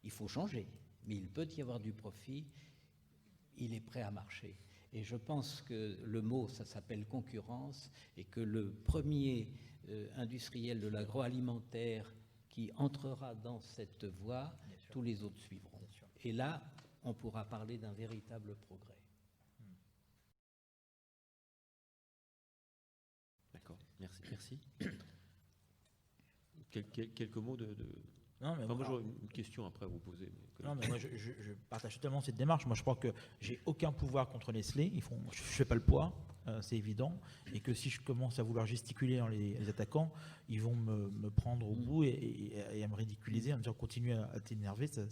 il faut changer, mais il peut y avoir du profit, il est prêt à marcher. Et je pense que le mot, ça s'appelle concurrence, et que le premier industriel de l'agroalimentaire qui entrera dans cette voie, tous les autres suivront. Et là, on pourra parler d'un véritable progrès. D'accord, merci. Quelques mots de... Non, mais Enfin, moi, j'aurais une question après à vous poser. Non, mais moi, je partage totalement cette démarche. Moi, je crois que j'ai aucun pouvoir contre Nestlé. Je ne fais pas le poids, c'est évident. Et que si je commence à vouloir gesticuler en les attaquant, ils vont me prendre au bout et à me ridiculiser en me disant continue à t'énerver, ça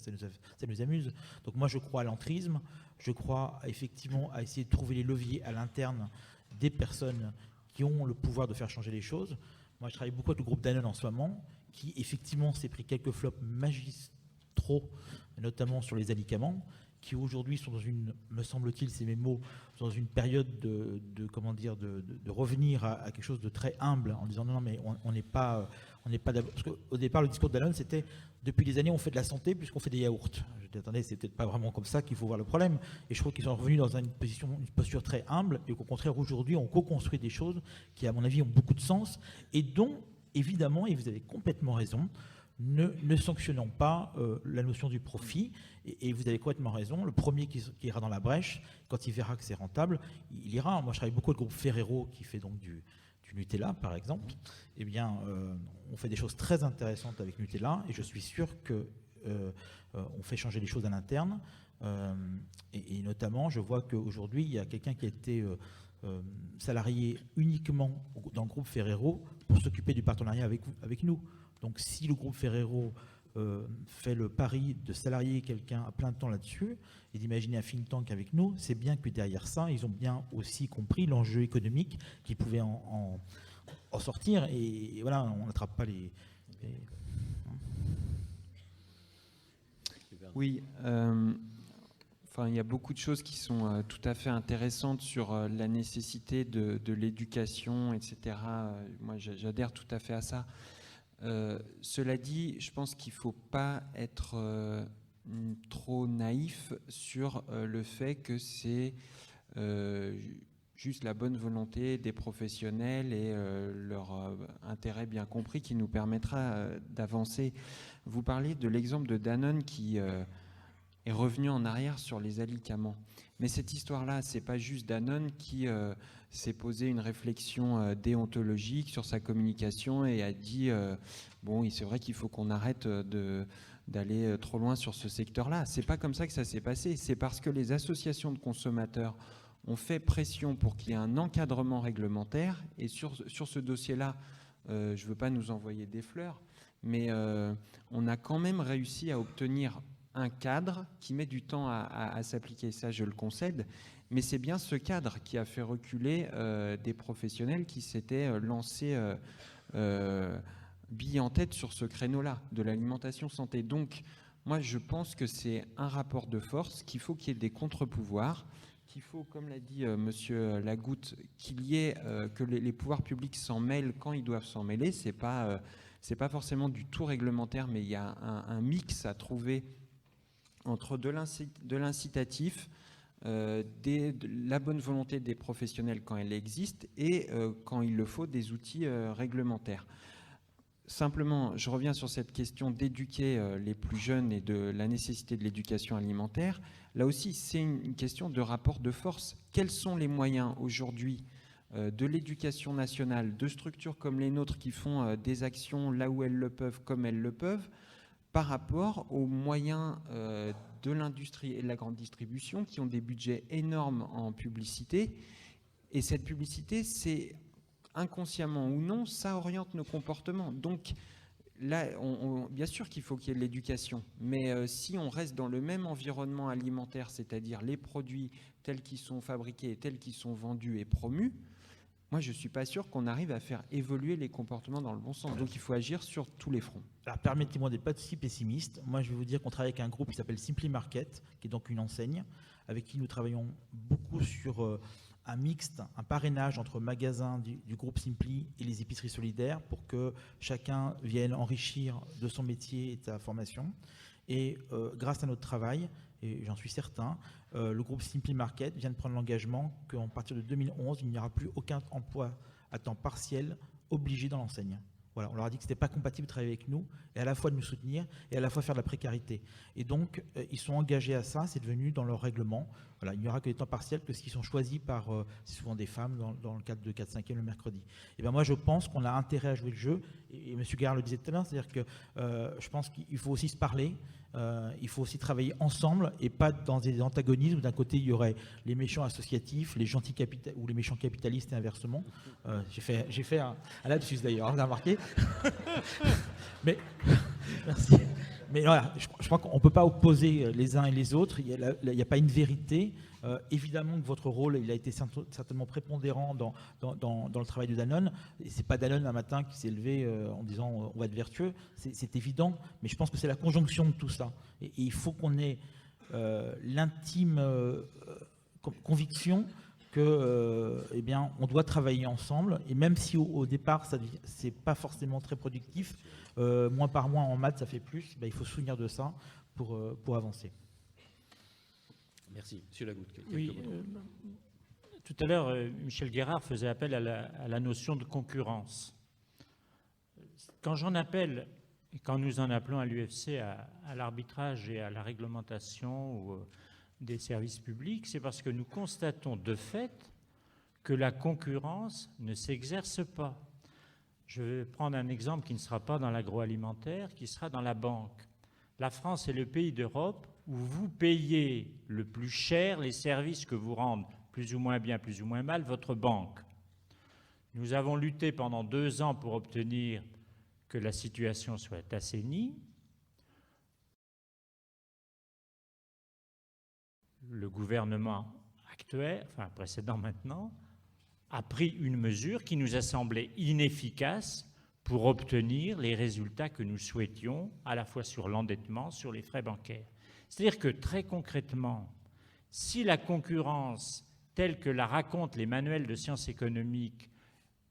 nous amuse. Donc moi, je crois à l'entrisme. Je crois effectivement à essayer de trouver les leviers à l'interne des personnes qui ont le pouvoir de faire changer les choses. Moi, je travaille beaucoup avec le groupe Danone en ce moment, qui effectivement s'est pris quelques flops magistraux, notamment sur les alicaments, qui aujourd'hui sont dans une, me semble-t-il, c'est mes mots, dans une période de revenir à quelque chose de très humble, en disant non, mais on n'est pas d'abord. Parce qu'au départ, le discours de Danone, c'était depuis des années, on fait de la santé puisqu'on fait des yaourts. Je dis attendez, c'est peut-être pas vraiment comme ça qu'il faut voir le problème. Et je trouve qu'ils sont revenus dans une posture très humble, et qu'au contraire, aujourd'hui, on co-construit des choses qui, à mon avis, ont beaucoup de sens et dont, évidemment, et vous avez complètement raison, ne sanctionnons pas la notion du profit, et vous avez complètement raison. Le premier qui ira dans la brèche, quand il verra que c'est rentable, il ira. Moi, je travaille beaucoup avec le groupe Ferrero, qui fait donc du Nutella, par exemple. Eh bien, on fait des choses très intéressantes avec Nutella, et je suis sûr que on fait changer les choses à l'interne. Et notamment, je vois qu'aujourd'hui, il y a quelqu'un qui a été salarié uniquement dans le groupe Ferrero pour s'occuper du partenariat avec nous. Donc si le groupe Ferrero fait le pari de salarier quelqu'un à plein temps là-dessus et d'imaginer un think tank avec nous, c'est bien que derrière ça, ils ont bien aussi compris l'enjeu économique qui pouvait en sortir. Et voilà, on n'attrape pas les... Oui, enfin, il y a beaucoup de choses qui sont tout à fait intéressantes sur la nécessité de l'éducation, etc. Moi, j'adhère tout à fait à ça. Cela dit, je pense qu'il ne faut pas être trop naïf sur le fait que c'est juste la bonne volonté des professionnels et leur intérêt bien compris qui nous permettra d'avancer. Vous parlez de l'exemple de Danone qui est revenu en arrière sur les alicaments. Mais cette histoire-là, ce n'est pas juste Danone qui s'est posé une réflexion déontologique sur sa communication et a dit bon, c'est vrai qu'il faut qu'on arrête d'aller trop loin sur ce secteur-là. C'est pas comme ça que ça s'est passé. C'est parce que les associations de consommateurs ont fait pression pour qu'il y ait un encadrement réglementaire. Et sur ce dossier-là, je ne veux pas nous envoyer des fleurs, mais on a quand même réussi à obtenir un cadre qui met du temps à s'appliquer. Ça, je le concède. Mais c'est bien ce cadre qui a fait reculer des professionnels qui s'étaient lancés bille en tête sur ce créneau-là de l'alimentation santé. Donc, moi, je pense que c'est un rapport de force, qu'il faut qu'il y ait des contre-pouvoirs, qu'il faut, comme l'a dit Monsieur Lagoutte, qu'il y ait que les pouvoirs publics s'en mêlent quand ils doivent s'en mêler. C'est pas forcément du tout réglementaire, mais il y a un mix à trouver entre de l'incitatif, de la bonne volonté des professionnels quand elle existe et quand il le faut des outils réglementaires. Simplement, je reviens sur cette question d'éduquer les plus jeunes et de la nécessité de l'éducation alimentaire. Là aussi, c'est une question de rapport de force. Quels sont les moyens aujourd'hui de l'éducation nationale, de structures comme les nôtres qui font des actions là où elles le peuvent, comme elles le peuvent, par rapport aux moyens de l'industrie et de la grande distribution qui ont des budgets énormes en publicité. Et cette publicité, c'est inconsciemment ou non, ça oriente nos comportements. Donc là, bien sûr qu'il faut qu'il y ait de l'éducation, mais si on reste dans le même environnement alimentaire, c'est-à-dire les produits tels qu'ils sont fabriqués, tels qu'ils sont vendus et promus, moi, je ne suis pas sûr qu'on arrive à faire évoluer les comportements dans le bon sens. Donc, il faut agir sur tous les fronts. Alors, permettez-moi d'être pas si pessimiste. Moi, je vais vous dire qu'on travaille avec un groupe qui s'appelle Simply Market, qui est donc une enseigne, avec qui nous travaillons beaucoup sur un mixte, un parrainage entre magasins du groupe Simply et les épiceries solidaires pour que chacun vienne enrichir de son métier et de sa formation. Et grâce à notre travail, et j'en suis certain, le groupe Simply Market vient de prendre l'engagement qu'à partir de 2011, il n'y aura plus aucun emploi à temps partiel obligé dans l'enseigne. Voilà, on leur a dit que ce n'était pas compatible de travailler avec nous, et à la fois de nous soutenir, et à la fois faire de la précarité. Et donc, ils sont engagés à ça, c'est devenu dans leur règlement. Voilà, il n'y aura que des temps partiels que s'ils sont choisis par, c'est souvent des femmes, dans le cadre de 4/5e le mercredi. Et bien moi, je pense qu'on a intérêt à jouer le jeu, et M. Guérard le disait tout à l'heure, c'est-à-dire que je pense qu'il faut aussi se parler, il faut aussi travailler ensemble, et pas dans des antagonismes où d'un côté, il y aurait les méchants associatifs, les gentils ou les méchants capitalistes et inversement. J'ai fait un lapsus d'ailleurs, vous avez remarqué. Mais, merci. Mais voilà, je crois qu'on ne peut pas opposer les uns et les autres, il n'y a pas une vérité. Évidemment que votre rôle il a été certainement prépondérant dans le travail de Danone. Ce n'est pas Danone un matin qui s'est levé en disant on va être vertueux, c'est évident, mais je pense que c'est la conjonction de tout ça. Et il faut qu'on ait l'intime conviction que, eh bien, on doit travailler ensemble, et même si au départ, c'est pas forcément très productif, mois par mois en maths, ça fait plus, ben, il faut se souvenir de ça pour avancer. Merci. Monsieur Lagoutte. Oui, tout à l'heure, Michel Guérard faisait appel à la notion de concurrence. Quand j'en appelle, et quand nous en appelons à l'UFC à l'arbitrage et à la réglementation des services publics, c'est parce que nous constatons de fait que la concurrence ne s'exerce pas. Je vais prendre un exemple qui ne sera pas dans l'agroalimentaire, qui sera dans la banque. La France est le pays d'Europe où vous payez le plus cher les services que vous rendent plus ou moins bien, plus ou moins mal, votre banque. Nous avons lutté pendant 2 ans pour obtenir que la situation soit assainie. Le gouvernement actuel, enfin précédent maintenant, a pris une mesure qui nous a semblé inefficace pour obtenir les résultats que nous souhaitions, à la fois sur l'endettement, sur les frais bancaires. C'est-à-dire que très concrètement, si la concurrence telle que la racontent les manuels de sciences économiques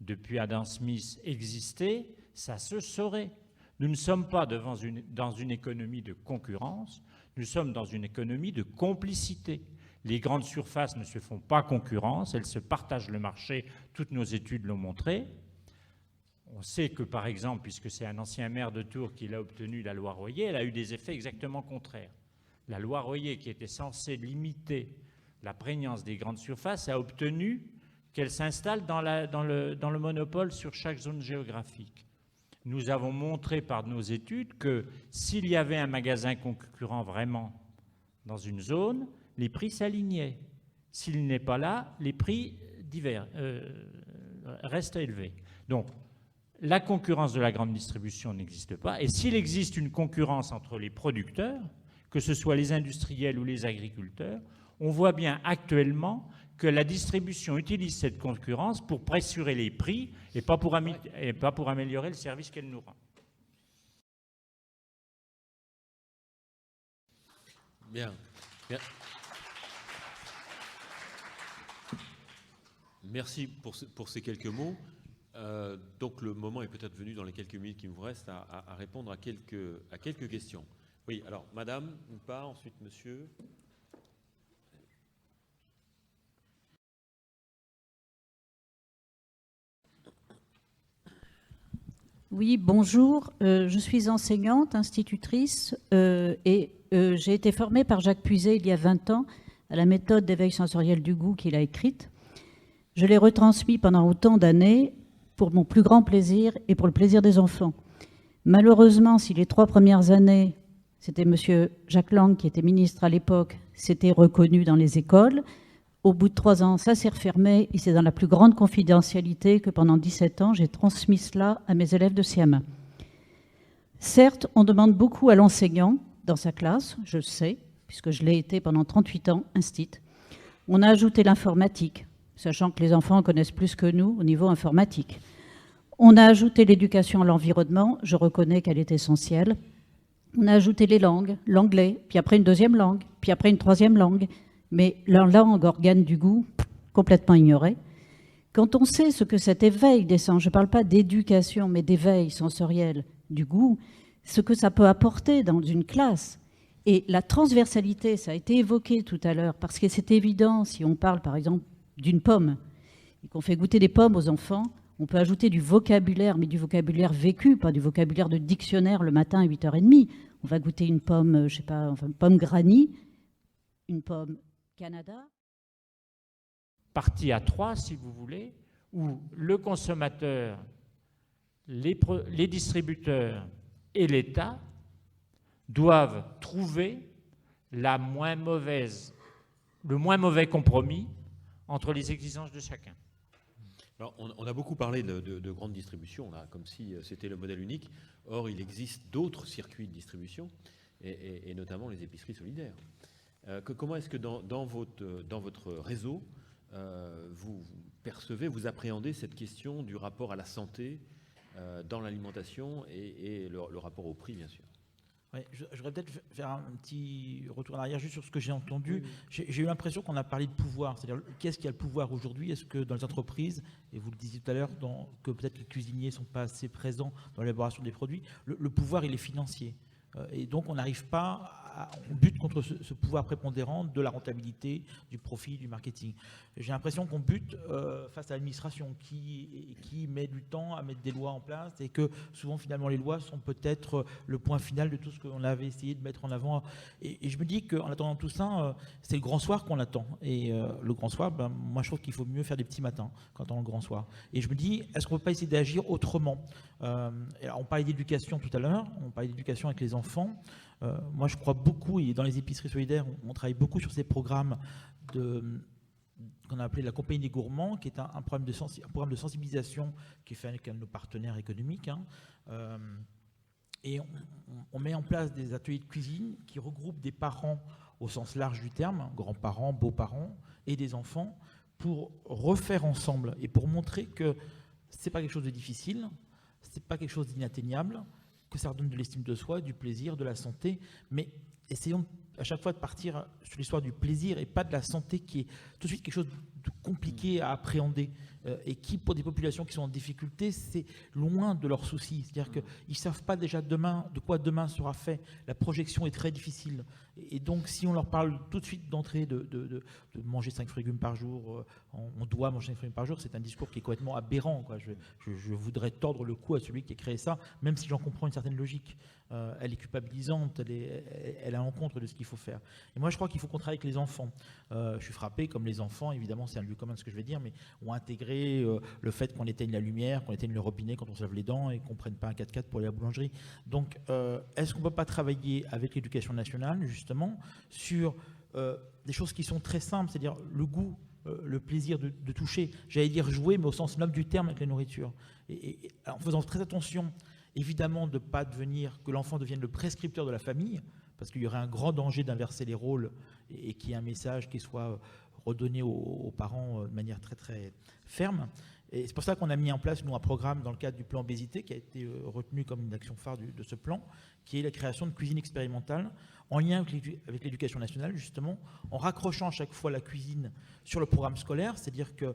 depuis Adam Smith existait, ça se saurait. Nous ne sommes pas dans une économie de concurrence, nous sommes dans une économie de complicité. Les grandes surfaces ne se font pas concurrence, elles se partagent le marché, toutes nos études l'ont montré. On sait que, par exemple, puisque c'est un ancien maire de Tours qui l'a obtenu, la loi Royer, elle a eu des effets exactement contraires. La loi Royer, qui était censée limiter la prégnance des grandes surfaces, a obtenu qu'elle s'installe dans le monopole sur chaque zone géographique. Nous avons montré par nos études que s'il y avait un magasin concurrent vraiment dans une zone, les prix s'alignaient. S'il n'est pas là, les prix restent élevés. Donc, la concurrence de la grande distribution n'existe pas. Et s'il existe une concurrence entre les producteurs, que ce soit les industriels ou les agriculteurs, on voit bien actuellement que la distribution utilise cette concurrence pour pressurer les prix et pas pour améliorer le service qu'elle nous rend. Bien. Merci pour ces quelques mots. Donc le moment est peut-être venu dans les quelques minutes qui me restent à répondre à quelques questions. Oui, alors madame, une part, ensuite monsieur. Oui, bonjour. Je suis enseignante, institutrice et j'ai été formée par Jacques Puiset il y a 20 ans à la méthode d'éveil sensoriel du goût qu'il a écrite. Je l'ai retransmis pendant autant d'années pour mon plus grand plaisir et pour le plaisir des enfants. Malheureusement, si les 3 premières années, c'était M. Jacques Lang qui était ministre à l'époque, c'était reconnu dans les écoles, Au bout de 3 ans, ça s'est refermé et c'est dans la plus grande confidentialité que pendant 17 ans, j'ai transmis cela à mes élèves de CM1. Certes, on demande beaucoup à l'enseignant dans sa classe, je le sais, puisque je l'ai été pendant 38 ans, instit. On a ajouté l'informatique, sachant que les enfants connaissent plus que nous au niveau informatique. On a ajouté l'éducation à l'environnement, je reconnais qu'elle est essentielle. On a ajouté les langues, l'anglais, puis après une deuxième langue, puis après une troisième langue. Mais leur langue, organe du goût, complètement ignorée. Quand on sait ce que cet éveil des sens, je ne parle pas d'éducation, mais d'éveil sensoriel du goût, ce que ça peut apporter dans une classe, et la transversalité, ça a été évoqué tout à l'heure, parce que c'est évident, si on parle par exemple d'une pomme, et qu'on fait goûter des pommes aux enfants, on peut ajouter du vocabulaire, mais du vocabulaire vécu, pas du vocabulaire de dictionnaire le matin à 8h30. On va goûter une pomme, je sais pas, enfin, une pomme granny, une pomme Canada. Partie à 3, si vous voulez, où le consommateur, les distributeurs et l'État doivent trouver le moins mauvais compromis entre les exigences de chacun. Alors, on a beaucoup parlé de grande distribution, là, comme si c'était le modèle unique. Or, il existe d'autres circuits de distribution, et notamment les épiceries solidaires. Comment est-ce que dans votre réseau, vous percevez, vous appréhendez cette question du rapport à la santé dans l'alimentation et le rapport au prix, bien sûr? Ouais, je voudrais peut-être faire un petit retour en arrière juste sur ce que j'ai entendu. J'ai eu l'impression qu'on a parlé de pouvoir, c'est-à-dire qu'est-ce qui a le pouvoir aujourd'hui? Est-ce que dans les entreprises, et vous le disiez tout à l'heure, que peut-être les cuisiniers ne sont pas assez présents dans l'élaboration des produits, le pouvoir il est financier. Et donc on n'arrive pas, on bute contre ce pouvoir prépondérant de la rentabilité, du profit, du marketing. J'ai l'impression qu'on bute face à l'administration qui met du temps à mettre des lois en place et que souvent finalement les lois sont peut-être le point final de tout ce qu'on avait essayé de mettre en avant. Et je me dis qu'en attendant tout ça, c'est le grand soir qu'on attend. Et le grand soir, moi je trouve qu'il faut mieux faire des petits matins quand on attend le grand soir. Et je me dis, est-ce qu'on ne peut pas essayer d'agir autrement? On parlait d'éducation tout à l'heure, on parlait d'éducation avec les enfants. Moi, je crois beaucoup, et dans les épiceries solidaires, on travaille beaucoup sur ces programmes qu'on a appelé la Compagnie des Gourmands, qui est un programme de sensibilisation qui est fait avec un de nos partenaires économiques. Et on met en place des ateliers de cuisine qui regroupent des parents au sens large du terme, grands-parents, beaux-parents, et des enfants, pour refaire ensemble et pour montrer que ce n'est pas quelque chose de difficile, ce n'est pas quelque chose d'inatteignable, que ça redonne de l'estime de soi, du plaisir, de la santé, mais essayons à chaque fois de partir sur l'histoire du plaisir et pas de la santé qui est tout de suite quelque chose de compliqué à appréhender et qui, pour des populations qui sont en difficulté, c'est loin de leurs soucis. C'est-à-dire qu'ils ne savent pas déjà demain de quoi demain sera fait. La projection est très difficile. Et donc, si on leur parle tout de suite d'entrée de manger 5 fruits et légumes par jour, on doit manger 5 fruits et légumes par jour, c'est un discours qui est complètement aberrant, quoi. Je voudrais tordre le cou à celui qui a créé ça, même si j'en comprends une certaine logique. Elle est culpabilisante, elle est à l'encontre de ce qu'il faut faire. Et moi, je crois qu'il faut qu'on travaille avec les enfants. Je suis frappé, comme les enfants, évidemment, c'est un lieu commun de ce que je vais dire, mais ont intégré le fait qu'on éteigne la lumière, qu'on éteigne le robinet quand on se lave les dents et qu'on ne prenne pas un 4x4 pour aller à la boulangerie. Donc, est-ce qu'on ne peut pas travailler avec l'éducation nationale, justement, sur des choses qui sont très simples, c'est-à-dire le goût, le plaisir de toucher, j'allais dire jouer, mais au sens noble du terme avec la nourriture. Et en faisant très attention, évidemment, de ne pas que l'enfant devienne le prescripteur de la famille, parce qu'il y aurait un grand danger d'inverser les rôles et qu'il y ait un message qui soit redonné aux parents de manière très très ferme. Et c'est pour ça qu'on a mis en place, nous, un programme dans le cadre du plan obésité qui a été retenu comme une action phare de ce plan, qui est la création de cuisine expérimentale en lien avec l'éducation nationale, justement, en raccrochant à chaque fois la cuisine sur le programme scolaire, c'est-à-dire que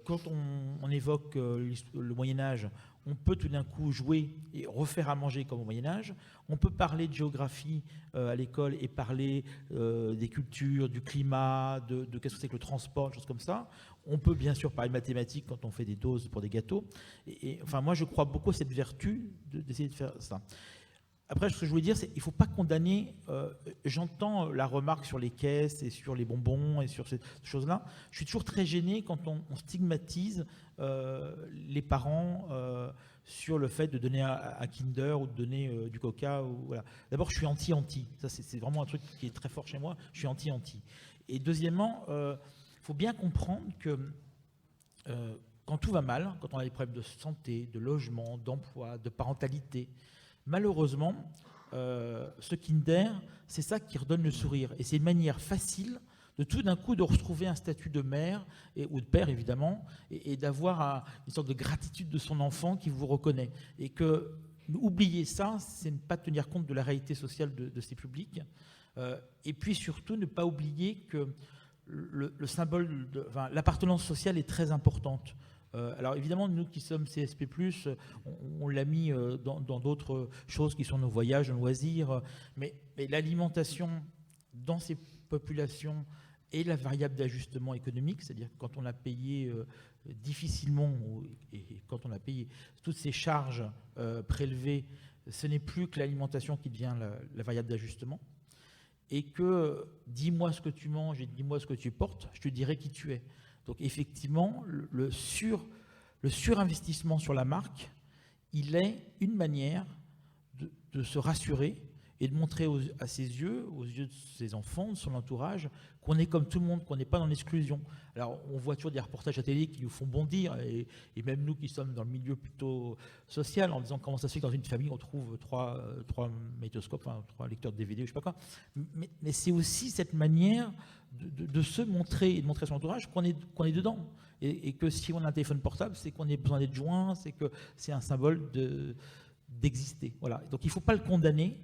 quand on évoque le Moyen-Âge, on peut tout d'un coup jouer et refaire à manger comme au Moyen-Âge. On peut parler de géographie à l'école et parler des cultures, du climat, de qu'est-ce que c'est que le transport, des choses comme ça. On peut bien sûr parler de mathématiques quand on fait des doses pour des gâteaux. Enfin, moi, je crois beaucoup à cette vertu d'essayer de faire ça. Après, ce que je voulais dire, c'est qu'il ne faut pas condamner. J'entends la remarque sur les caisses et sur les bonbons et sur ces choses-là. Je suis toujours très gêné quand on stigmatise les parents sur le fait de donner un Kinder ou de donner du Coca. Voilà. D'abord, je suis anti-anti. Ça, c'est vraiment un truc qui est très fort chez moi. Je suis anti-anti. Et deuxièmement, faut bien comprendre que quand tout va mal, quand on a des problèmes de santé, de logement, d'emploi, de parentalité, malheureusement, ce Kinder, c'est ça qui redonne le sourire. Et c'est une manière facile de tout d'un coup de retrouver un statut de mère ou de père, évidemment, et d'avoir une sorte de gratitude de son enfant qui vous reconnaît. Et que oublier ça, c'est ne pas tenir compte de la réalité sociale de ces publics. Et puis surtout, ne pas oublier que le symbole, l'appartenance sociale est très importante. Alors évidemment, nous qui sommes CSP+, on l'a mis dans d'autres choses qui sont nos voyages, nos loisirs, mais l'alimentation dans ces populations est la variable d'ajustement économique, c'est-à-dire quand on a payé difficilement, et quand on a payé toutes ces charges prélevées, ce n'est plus que l'alimentation qui devient la variable d'ajustement. Et que dis-moi ce que tu manges et dis-moi ce que tu portes, je te dirai qui tu es. Donc effectivement, le surinvestissement sur la marque, il est une manière de se rassurer et de montrer à ses yeux, aux yeux de ses enfants, de son entourage, qu'on est comme tout le monde, qu'on n'est pas dans l'exclusion. Alors on voit toujours des reportages à télé qui nous font bondir, et même nous qui sommes dans le milieu plutôt social, en disant comment ça se fait que dans une famille on trouve trois magnétoscopes, 3 lecteurs de DVD, je sais pas quoi. Mais c'est aussi cette manière de se montrer et de montrer à son entourage qu'on est dedans. Et que si on a un téléphone portable, c'est qu'on a besoin d'être joint, c'est que c'est un symbole d'exister. Voilà. Donc il ne faut pas le condamner.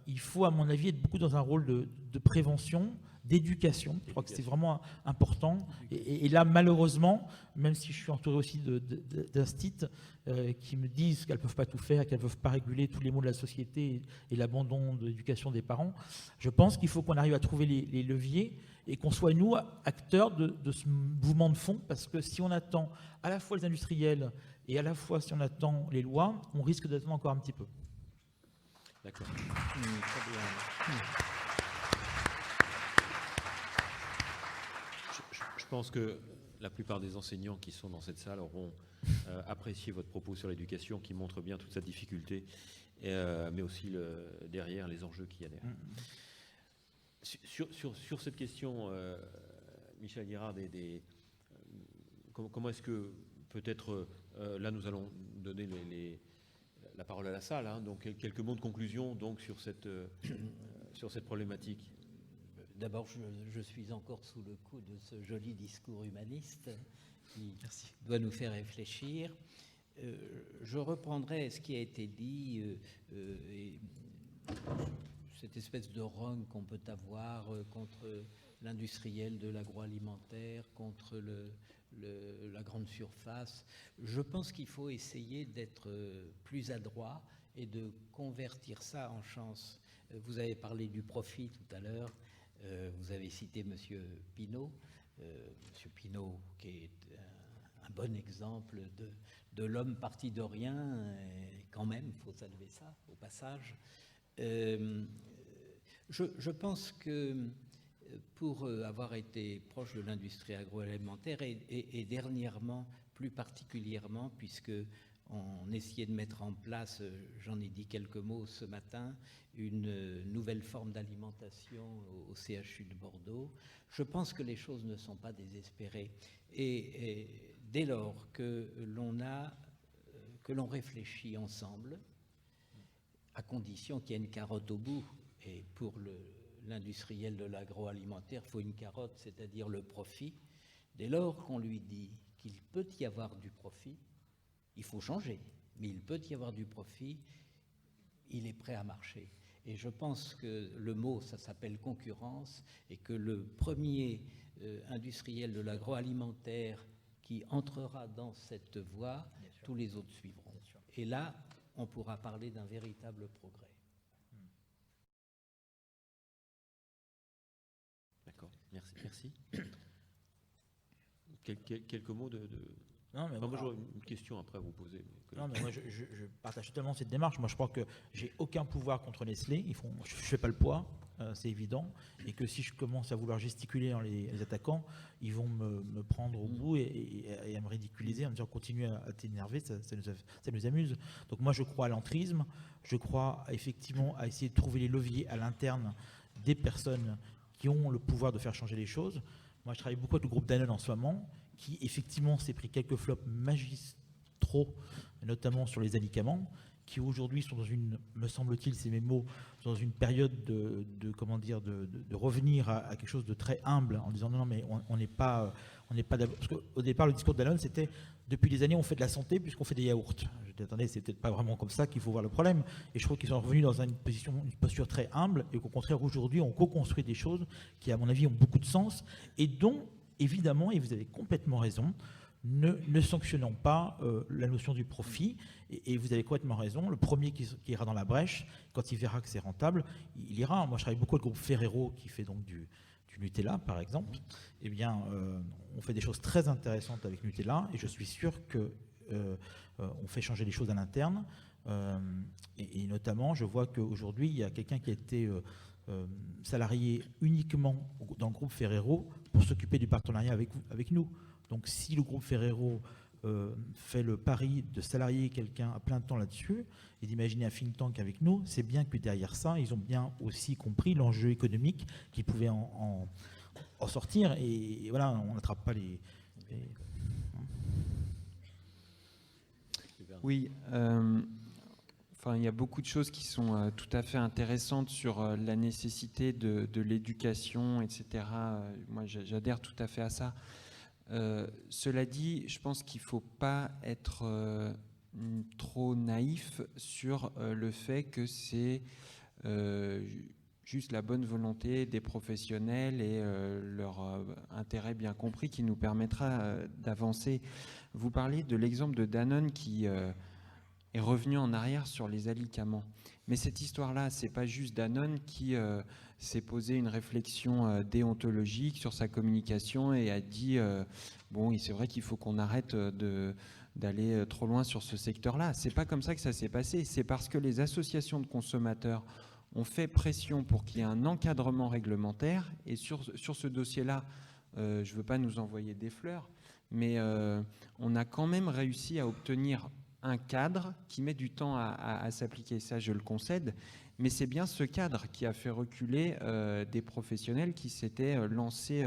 Il faut, à mon avis, être beaucoup dans un rôle de prévention, d'éducation. Je crois que c'est vraiment important. Et là, malheureusement, même si je suis entouré aussi d'instit qui me disent qu'elles ne peuvent pas tout faire, qu'elles ne peuvent pas réguler tous les maux de la société et l'abandon de l'éducation des parents, je pense qu'il faut qu'on arrive à trouver les leviers et qu'on soit, nous, acteurs de ce mouvement de fond, parce que si on attend à la fois les industriels et à la fois si on attend les lois, on risque d'attendre encore un petit peu. D'accord. Je pense que la plupart des enseignants qui sont dans cette salle auront apprécié votre propos sur l'éducation, qui montre bien toute sa difficulté, mais aussi derrière les enjeux qu'il y a derrière. Sur cette question, Michel Guérard, comment est-ce que peut-être là nous allons donner la parole à la salle, hein, donc quelques mots de conclusion donc, sur cette problématique. D'abord, je suis encore sous le coup de ce joli discours humaniste qui doit nous faire réfléchir. Je reprendrai ce qui a été dit, et cette espèce de rogne qu'on peut avoir contre l'industriel de l'agroalimentaire, contre la grande surface. Je pense qu'il faut essayer d'être plus adroit et de convertir ça en chance. Vous avez parlé du profit tout à l'heure, vous avez cité M. Pinault, qui est un bon exemple de l'homme parti de rien, et quand même, il faut saluer ça au passage. Je pense que pour avoir été proche de l'industrie agroalimentaire et dernièrement, plus particulièrement, puisque on essayait de mettre en place, j'en ai dit quelques mots ce matin, une nouvelle forme d'alimentation au CHU de Bordeaux, je pense que les choses ne sont pas désespérées. Et dès lors que l'on réfléchit ensemble, à condition qu'il y ait une carotte au bout, et pour l'industriel de l'agroalimentaire, il faut une carotte, c'est-à-dire le profit. Dès lors qu'on lui dit qu'il peut y avoir du profit, il faut changer, mais il peut y avoir du profit, il est prêt à marcher. Et je pense que le mot, ça s'appelle concurrence, et que le premier industriel de l'agroalimentaire qui entrera dans cette voie, tous les autres suivront. Et là, on pourra parler d'un véritable progrès. D'accord, merci. Quelques mots de... Non, mais moi, j'aurais une question après à vous poser. Non, mais moi, je partage totalement cette démarche. Moi, je crois que j'ai aucun pouvoir contre Nestlé. Je ne fais pas le poids, c'est évident. Et que si je commence à vouloir gesticuler dans les attaquants, ils vont me prendre au bout et à me ridiculiser en me disant continue à t'énerver, ça nous amuse. Donc moi, je crois à l'entrisme. Je crois effectivement à essayer de trouver les leviers à l'interne des personnes qui ont le pouvoir de faire changer les choses. Moi, je travaille beaucoup avec le groupe Danone en ce moment, qui effectivement s'est pris quelques flops magistraux, notamment sur les alicaments, qui aujourd'hui sont dans une, me semble-t-il, c'est mes mots, dans une période de revenir à quelque chose de très humble, en disant non, mais on n'est pas parce qu'au départ, le discours de Danone, c'était depuis des années, on fait de la santé puisqu'on fait des yaourts. Je dis, attendez, c'est peut-être pas vraiment comme ça qu'il faut voir le problème. Et je trouve qu'ils sont revenus dans une posture très humble, et qu'au contraire, aujourd'hui, on co-construit des choses qui, à mon avis, ont beaucoup de sens, et dont, évidemment, et vous avez complètement raison, ne sanctionnons pas la notion du profit, et vous avez complètement raison, le premier qui ira dans la brèche, quand il verra que c'est rentable, il ira. Moi, je travaille beaucoup avec le groupe Ferrero, qui fait donc du Nutella, par exemple. Eh bien, on fait des choses très intéressantes avec Nutella, et je suis sûr que on fait changer les choses à l'interne, et notamment, je vois qu'aujourd'hui, il y a quelqu'un qui a été salarié uniquement dans le groupe Ferrero pour s'occuper du partenariat avec nous. Donc si le groupe Ferrero fait le pari de salarier quelqu'un à plein temps là-dessus et d'imaginer un think tank avec nous, c'est bien que derrière ça, ils ont bien aussi compris l'enjeu économique qui pouvait en sortir. Et voilà, on n'attrape pas les... Oui, il y a beaucoup de choses qui sont tout à fait intéressantes sur la nécessité de l'éducation, etc. Moi, j'adhère tout à fait à ça. Cela dit, je pense qu'il ne faut pas être trop naïf sur le fait que c'est juste la bonne volonté des professionnels et leur intérêt bien compris qui nous permettra d'avancer. Vous parlez de l'exemple de Danone qui est revenu en arrière sur les alicaments. Mais cette histoire-là, c'est pas juste Danone qui s'est posé une réflexion déontologique sur sa communication et a dit bon, c'est vrai qu'il faut qu'on arrête d'aller trop loin sur ce secteur-là. C'est pas comme ça que ça s'est passé. C'est parce que les associations de consommateurs ont fait pression pour qu'il y ait un encadrement réglementaire. Et sur ce dossier-là, je ne veux pas nous envoyer des fleurs, mais on a quand même réussi à obtenir un cadre qui met du temps à s'appliquer. Ça, je le concède. Mais c'est bien ce cadre qui a fait reculer des professionnels qui s'étaient lancés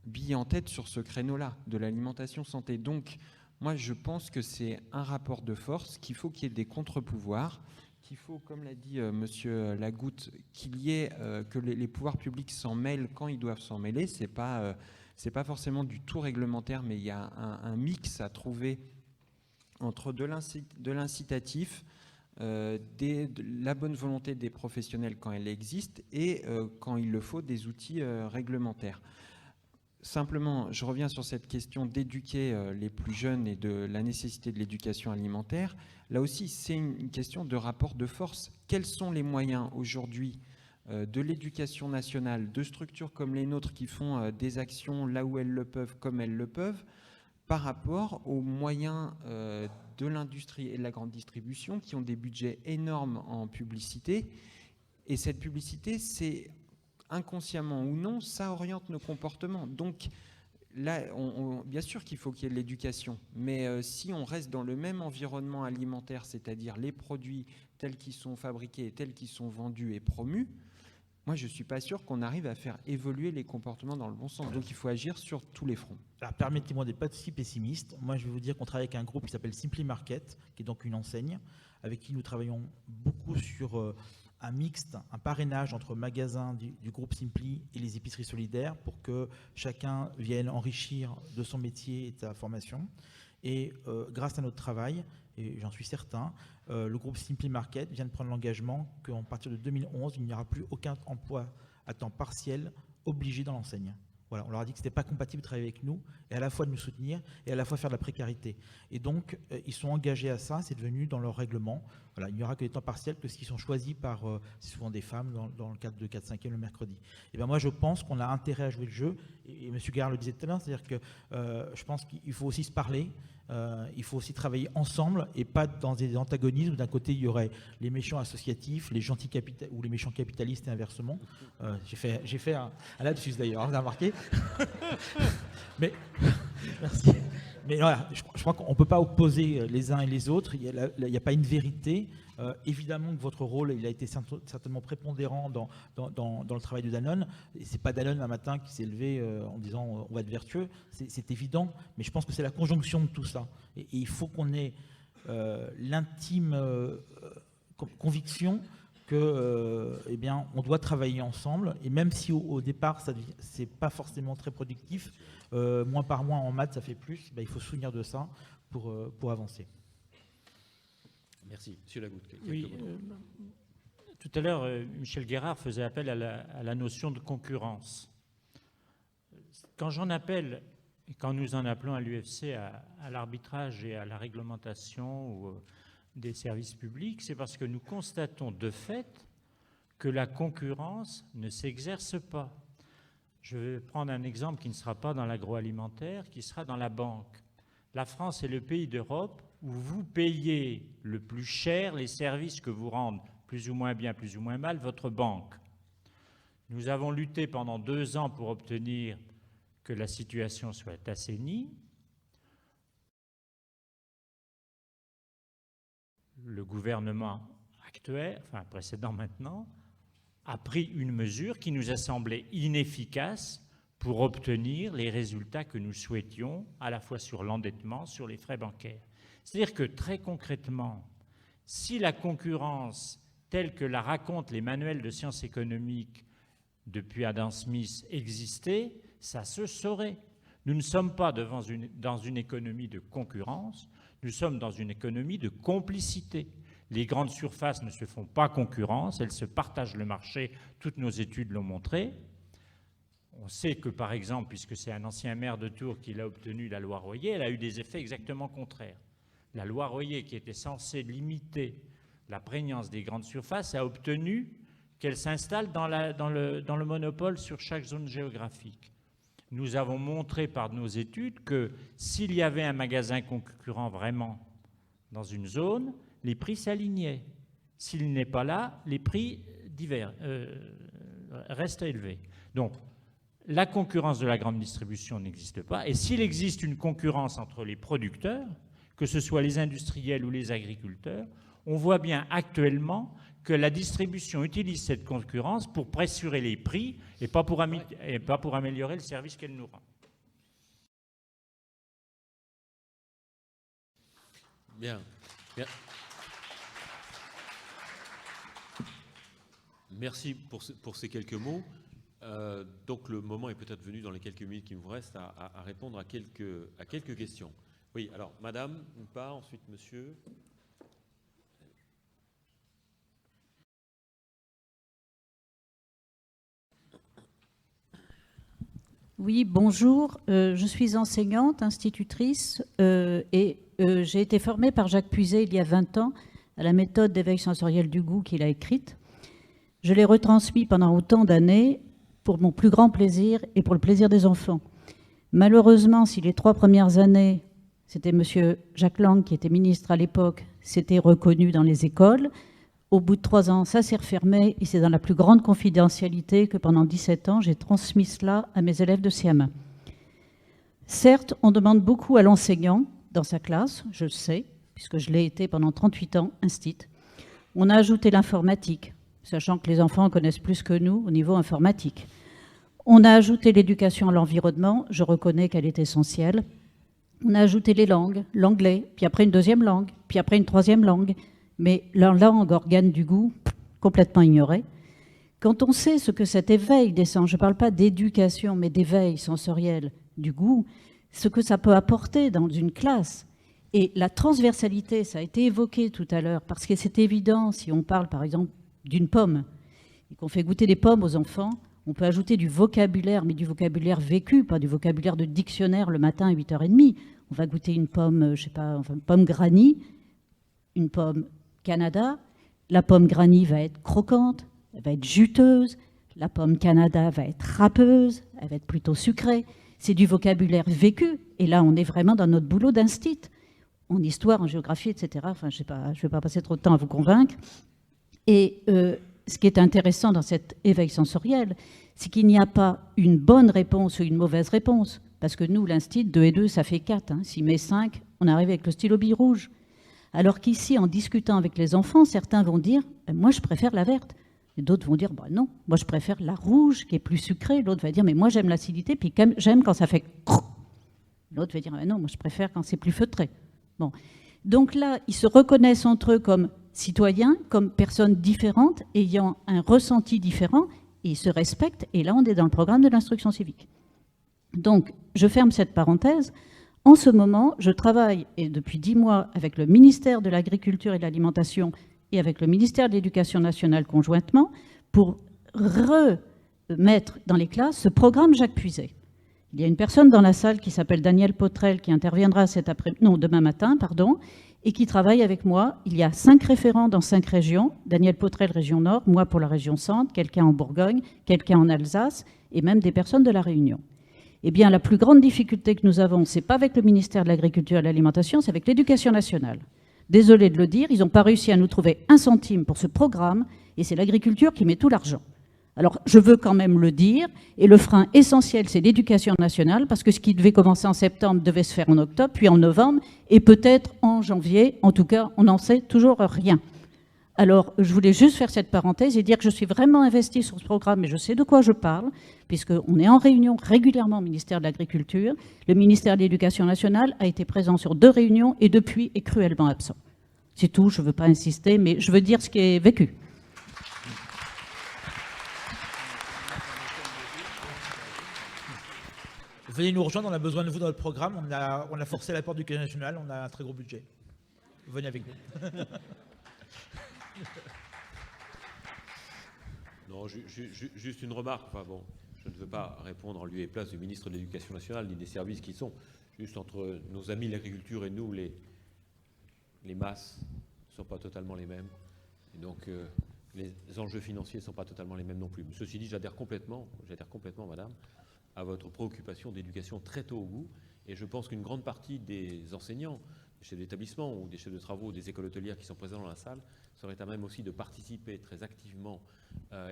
billes en tête sur ce créneau-là de l'alimentation santé. Donc, moi, je pense que c'est un rapport de force, qu'il faut qu'il y ait des contre-pouvoirs, qu'il faut, comme l'a dit Monsieur Lagoutte, qu'il y ait que les pouvoirs publics s'en mêlent quand ils doivent s'en mêler. C'est pas forcément du tout réglementaire, mais il y a un mix à trouver entre de l'incitatif, de la bonne volonté des professionnels quand elle existe et quand il le faut des outils réglementaires. Simplement, je reviens sur cette question d'éduquer les plus jeunes et de la nécessité de l'éducation alimentaire. Là aussi, c'est une question de rapport de force. Quels sont les moyens aujourd'hui de l'éducation nationale, de structures comme les nôtres qui font des actions là où elles le peuvent, comme elles le peuvent, par rapport aux moyens de l'industrie et de la grande distribution qui ont des budgets énormes en publicité. Et cette publicité, c'est inconsciemment ou non, ça oriente nos comportements. Donc là, bien sûr qu'il faut qu'il y ait de l'éducation, mais si on reste dans le même environnement alimentaire, c'est-à-dire les produits tels qu'ils sont fabriqués, tels qu'ils sont vendus et promus, moi, je ne suis pas sûr qu'on arrive à faire évoluer les comportements dans le bon sens. Donc, il faut agir sur tous les fronts. Alors, permettez-moi d'être pas si pessimiste. Moi, je vais vous dire qu'on travaille avec un groupe qui s'appelle Simply Market, qui est donc une enseigne, avec qui nous travaillons beaucoup sur un mixte, un parrainage entre magasins du groupe Simply et les épiceries solidaires pour que chacun vienne enrichir de son métier et de sa formation. Et grâce à notre travail, et j'en suis certain, le groupe Simply Market vient de prendre l'engagement qu'à partir de 2011, il n'y aura plus aucun emploi à temps partiel obligé dans l'enseigne. Voilà, on leur a dit que ce n'était pas compatible de travailler avec nous, et à la fois de nous soutenir, et à la fois faire de la précarité. Et donc, ils sont engagés à ça, c'est devenu dans leur règlement. Voilà, il n'y aura que des temps partiels que s'ils sont choisis par, c'est souvent des femmes, dans le cadre de 4/5e le mercredi. Et bien moi, je pense qu'on a intérêt à jouer le jeu, et M. Guérard le disait tout à l'heure, c'est-à-dire que je pense qu'il faut aussi se parler, il faut aussi travailler ensemble, et pas dans des antagonismes où d'un côté, il y aurait les méchants associatifs, les gentils ou les méchants capitalistes et inversement. J'ai fait un lapsus d'ailleurs, vous avez remarqué. Mais, merci. Mais voilà, je crois qu'on ne peut pas opposer les uns et les autres. Il n'y a pas une vérité. Évidemment que votre rôle, il a été certainement prépondérant dans le travail de Danone. Et ce n'est pas Danone un matin qui s'est levé en disant on va être vertueux. C'est évident, mais je pense que c'est la conjonction de tout ça. Et il faut qu'on ait l'intime conviction que, eh bien, on doit travailler ensemble. Et même si au départ, c'est pas forcément très productif, mois par mois en maths, ça fait plus. Ben, il faut se souvenir de ça pour avancer. Merci. Monsieur Lagoutte. Oui, tout à l'heure, Michel Guérard faisait appel à la notion de concurrence. Quand j'en appelle, et quand nous en appelons à l'UFC à l'arbitrage et à la réglementation des services publics, c'est parce que nous constatons de fait que la concurrence ne s'exerce pas. Je vais prendre un exemple qui ne sera pas dans l'agroalimentaire, qui sera dans la banque. La France est le pays d'Europe où vous payez le plus cher les services que vous rendent plus ou moins bien, plus ou moins mal, votre banque. Nous avons lutté pendant 2 ans pour obtenir que la situation soit assainie. Le gouvernement actuel, enfin précédent maintenant, a pris une mesure qui nous a semblé inefficace pour obtenir les résultats que nous souhaitions, à la fois sur l'endettement, sur les frais bancaires. C'est-à-dire que très concrètement, si la concurrence telle que la racontent les manuels de sciences économiques depuis Adam Smith existait, ça se saurait. Nous ne sommes pas dans une économie de concurrence, nous sommes dans une économie de complicité. Les grandes surfaces ne se font pas concurrence, elles se partagent le marché, toutes nos études l'ont montré. On sait que, par exemple, puisque c'est un ancien maire de Tours qui l'a obtenu, la loi Royer, elle a eu des effets exactement contraires. La loi Royer, qui était censée limiter la prégnance des grandes surfaces, a obtenu qu'elle s'installe dans le monopole sur chaque zone géographique. Nous avons montré par nos études que s'il y avait un magasin concurrent vraiment dans une zone, les prix s'alignaient. S'il n'est pas là, les prix restent élevés. Donc, la concurrence de la grande distribution n'existe pas. Et s'il existe une concurrence entre les producteurs, que ce soit les industriels ou les agriculteurs, on voit bien actuellement que la distribution utilise cette concurrence pour pressurer les prix et pas pour améliorer le service qu'elle nous rend. Bien. Merci pour ces quelques mots. Donc le moment est peut-être venu dans les quelques minutes qui nous restent à répondre à quelques questions. Oui, alors madame, une part, ensuite monsieur. Oui, bonjour. Je suis enseignante, institutrice et j'ai été formée par Jacques Puiset il y a 20 ans à la méthode d'éveil sensoriel du goût qu'il a écrite. Je l'ai retransmis pendant autant d'années pour mon plus grand plaisir et pour le plaisir des enfants. Malheureusement, si les 3 premières années, c'était M. Jacques Lang qui était ministre à l'époque, c'était reconnu dans les écoles, au bout de 3 ans, ça s'est refermé et c'est dans la plus grande confidentialité que pendant 17 ans, j'ai transmis cela à mes élèves de CM1. Certes, on demande beaucoup à l'enseignant dans sa classe, je le sais, puisque je l'ai été pendant 38 ans, instit. On a ajouté l'informatique, sachant que les enfants connaissent plus que nous au niveau informatique. On a ajouté l'éducation à l'environnement, je reconnais qu'elle est essentielle. On a ajouté les langues, l'anglais, puis après une 2e langue, puis après une 3e langue. Mais leur langue, organe du goût, complètement ignorée. Quand on sait ce que cet éveil des sens, je ne parle pas d'éducation, mais d'éveil sensoriel du goût, ce que ça peut apporter dans une classe, et la transversalité, ça a été évoqué tout à l'heure, parce que c'est évident, si on parle par exemple d'une pomme, et qu'on fait goûter des pommes aux enfants, on peut ajouter du vocabulaire, mais du vocabulaire vécu, pas du vocabulaire de dictionnaire le matin à 8h30. On va goûter une pomme, je sais pas, enfin, une pomme granny, une pomme Canada. La pomme granny va être croquante, elle va être juteuse. La pomme Canada va être râpeuse, elle va être plutôt sucrée. C'est du vocabulaire vécu. Et là, on est vraiment dans notre boulot d'instit, en histoire, en géographie, etc. Enfin, je ne vais pas passer trop de temps à vous convaincre. Et ce qui est intéressant dans cet éveil sensoriel, c'est qu'il n'y a pas une bonne réponse ou une mauvaise réponse. Parce que nous, l'instit, 2 et 2, ça fait 4. Hein. S'il met 5, on arrive avec le stylo bille rouge. Alors qu'ici, en discutant avec les enfants, certains vont dire « moi, je préfère la verte ». Et d'autres vont dire bah, « non, moi, je préfère la rouge qui est plus sucrée ». L'autre va dire « mais moi, j'aime l'acidité, puis j'aime quand ça fait crrr ». L'autre va dire bah, « non, moi, je préfère quand c'est plus feutré ». Bon. Donc là, ils se reconnaissent entre eux comme citoyens, comme personnes différentes, ayant un ressenti différent, et ils se respectent. Et là, on est dans le programme de l'instruction civique. Donc, je ferme cette parenthèse. En ce moment, je travaille, et depuis 10 mois, avec le ministère de l'Agriculture et de l'Alimentation et avec le ministère de l'Éducation nationale conjointement, pour remettre dans les classes ce programme Jacques Puiset. Il y a une personne dans la salle qui s'appelle Daniel Potrel qui interviendra demain matin, et qui travaille avec moi. Il y a 5 référents dans 5 régions. Daniel Potrel, région Nord, moi pour la région Centre, quelqu'un en Bourgogne, quelqu'un en Alsace, et même des personnes de la Réunion. Eh bien, la plus grande difficulté que nous avons, ce n'est pas avec le ministère de l'Agriculture et de l'Alimentation, c'est avec l'Éducation nationale. Désolé de le dire, ils n'ont pas réussi à nous trouver 1 centime pour ce programme, et c'est l'agriculture qui met tout l'argent. Alors, je veux quand même le dire, et le frein essentiel, c'est l'éducation nationale, parce que ce qui devait commencer en septembre devait se faire en octobre, puis en novembre, et peut-être en janvier. En tout cas, on n'en sait toujours rien. Alors, je voulais juste faire cette parenthèse et dire que je suis vraiment investie sur ce programme, et je sais de quoi je parle, puisqu'on est en réunion régulièrement au ministère de l'Agriculture. Le ministère de l'Éducation nationale a été présent sur 2 réunions, et depuis est cruellement absent. C'est tout, je ne veux pas insister, mais je veux dire ce qui est vécu. Venez nous rejoindre, on a besoin de vous dans notre programme. On a forcé la porte du Conseil national, on a un très gros budget. Venez avec nous. Non, juste une remarque. Enfin, bon, je ne veux pas répondre en lieu et place du ministre de l'Éducation nationale ni des services qui sont. Juste entre nos amis l'agriculture et nous, les masses ne sont pas totalement les mêmes. Et donc, les enjeux financiers ne sont pas totalement les mêmes non plus. Mais ceci dit, j'adhère complètement, madame, à votre préoccupation d'éducation très tôt au goût. Et je pense qu'une grande partie des enseignants, des chefs d'établissement ou des chefs de travaux, des écoles hôtelières qui sont présents dans la salle, seraient à même aussi de participer très activement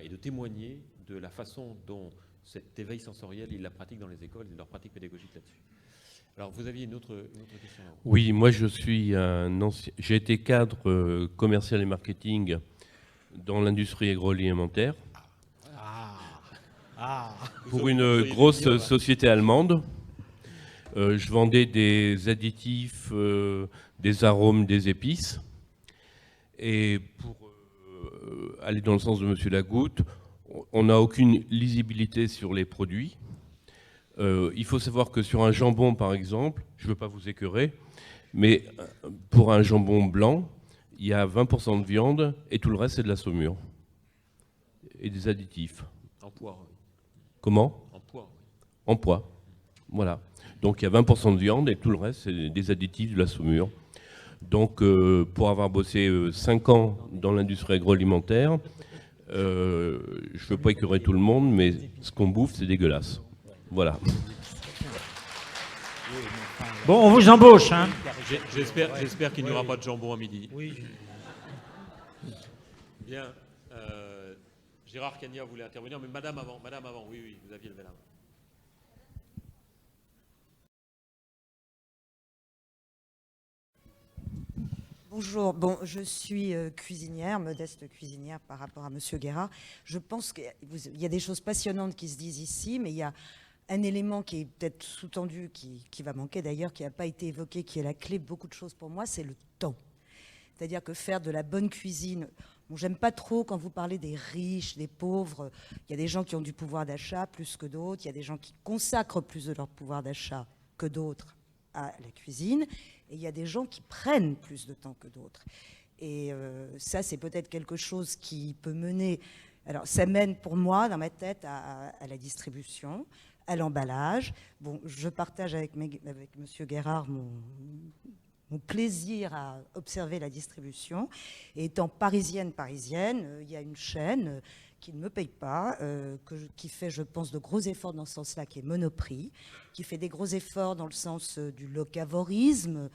et de témoigner de la façon dont cet éveil sensoriel, ils la pratiquent dans les écoles et de leur pratique pédagogique là-dessus. Alors, vous aviez une autre question là. Oui, moi je suis j'ai été cadre commercial et marketing dans l'industrie agroalimentaire. Pour une grosse société allemande. Je vendais des additifs, des arômes, des épices. Et pour aller dans le sens de M. Lagoutte, on n'a aucune lisibilité sur les produits. Il faut savoir que sur un jambon, par exemple, je ne veux pas vous écœurer, mais pour un jambon blanc, il y a 20% de viande et tout le reste, c'est de la saumure et des additifs. En poids. Oui. Comment ? En poids. Oui. En poids. Voilà. Donc il y a 20% de viande et tout le reste, c'est des additifs, de la saumure. Donc pour avoir bossé 5 ans dans l'industrie agroalimentaire, je ne veux pas écœurer tout le monde, mais ce qu'on bouffe, c'est dégueulasse. Voilà. Bon, on vous embauche, hein. J'espère qu'il n'y aura pas de jambon à midi. Oui. Bien. Gérard Cagna voulait intervenir, mais madame avant, oui, vous aviez levé la main. Bonjour, bon, je suis cuisinière, modeste cuisinière par rapport à Monsieur Guérard. Je pense qu'il y a des choses passionnantes qui se disent ici, mais il y a un élément qui est peut-être sous-tendu, qui va manquer d'ailleurs, qui n'a pas été évoqué, qui est la clé de beaucoup de choses pour moi, c'est le temps. C'est-à-dire que faire de la bonne cuisine, bon, j'aime pas trop quand vous parlez des riches, des pauvres. Il y a des gens qui ont du pouvoir d'achat plus que d'autres, il y a des gens qui consacrent plus de leur pouvoir d'achat que d'autres à la cuisine, et il y a des gens qui prennent plus de temps que d'autres. Et ça, c'est peut-être quelque chose qui peut mener... Alors, ça mène pour moi, dans ma tête, à la distribution, à l'emballage. Bon, je partage avec M. Guérard mon plaisir à observer la distribution. Et étant parisienne, il y a une chaîne qui ne me paye pas, qui fait, je pense, de gros efforts dans ce sens-là, qui est Monoprix, qui fait des gros efforts dans le sens du locavorisme,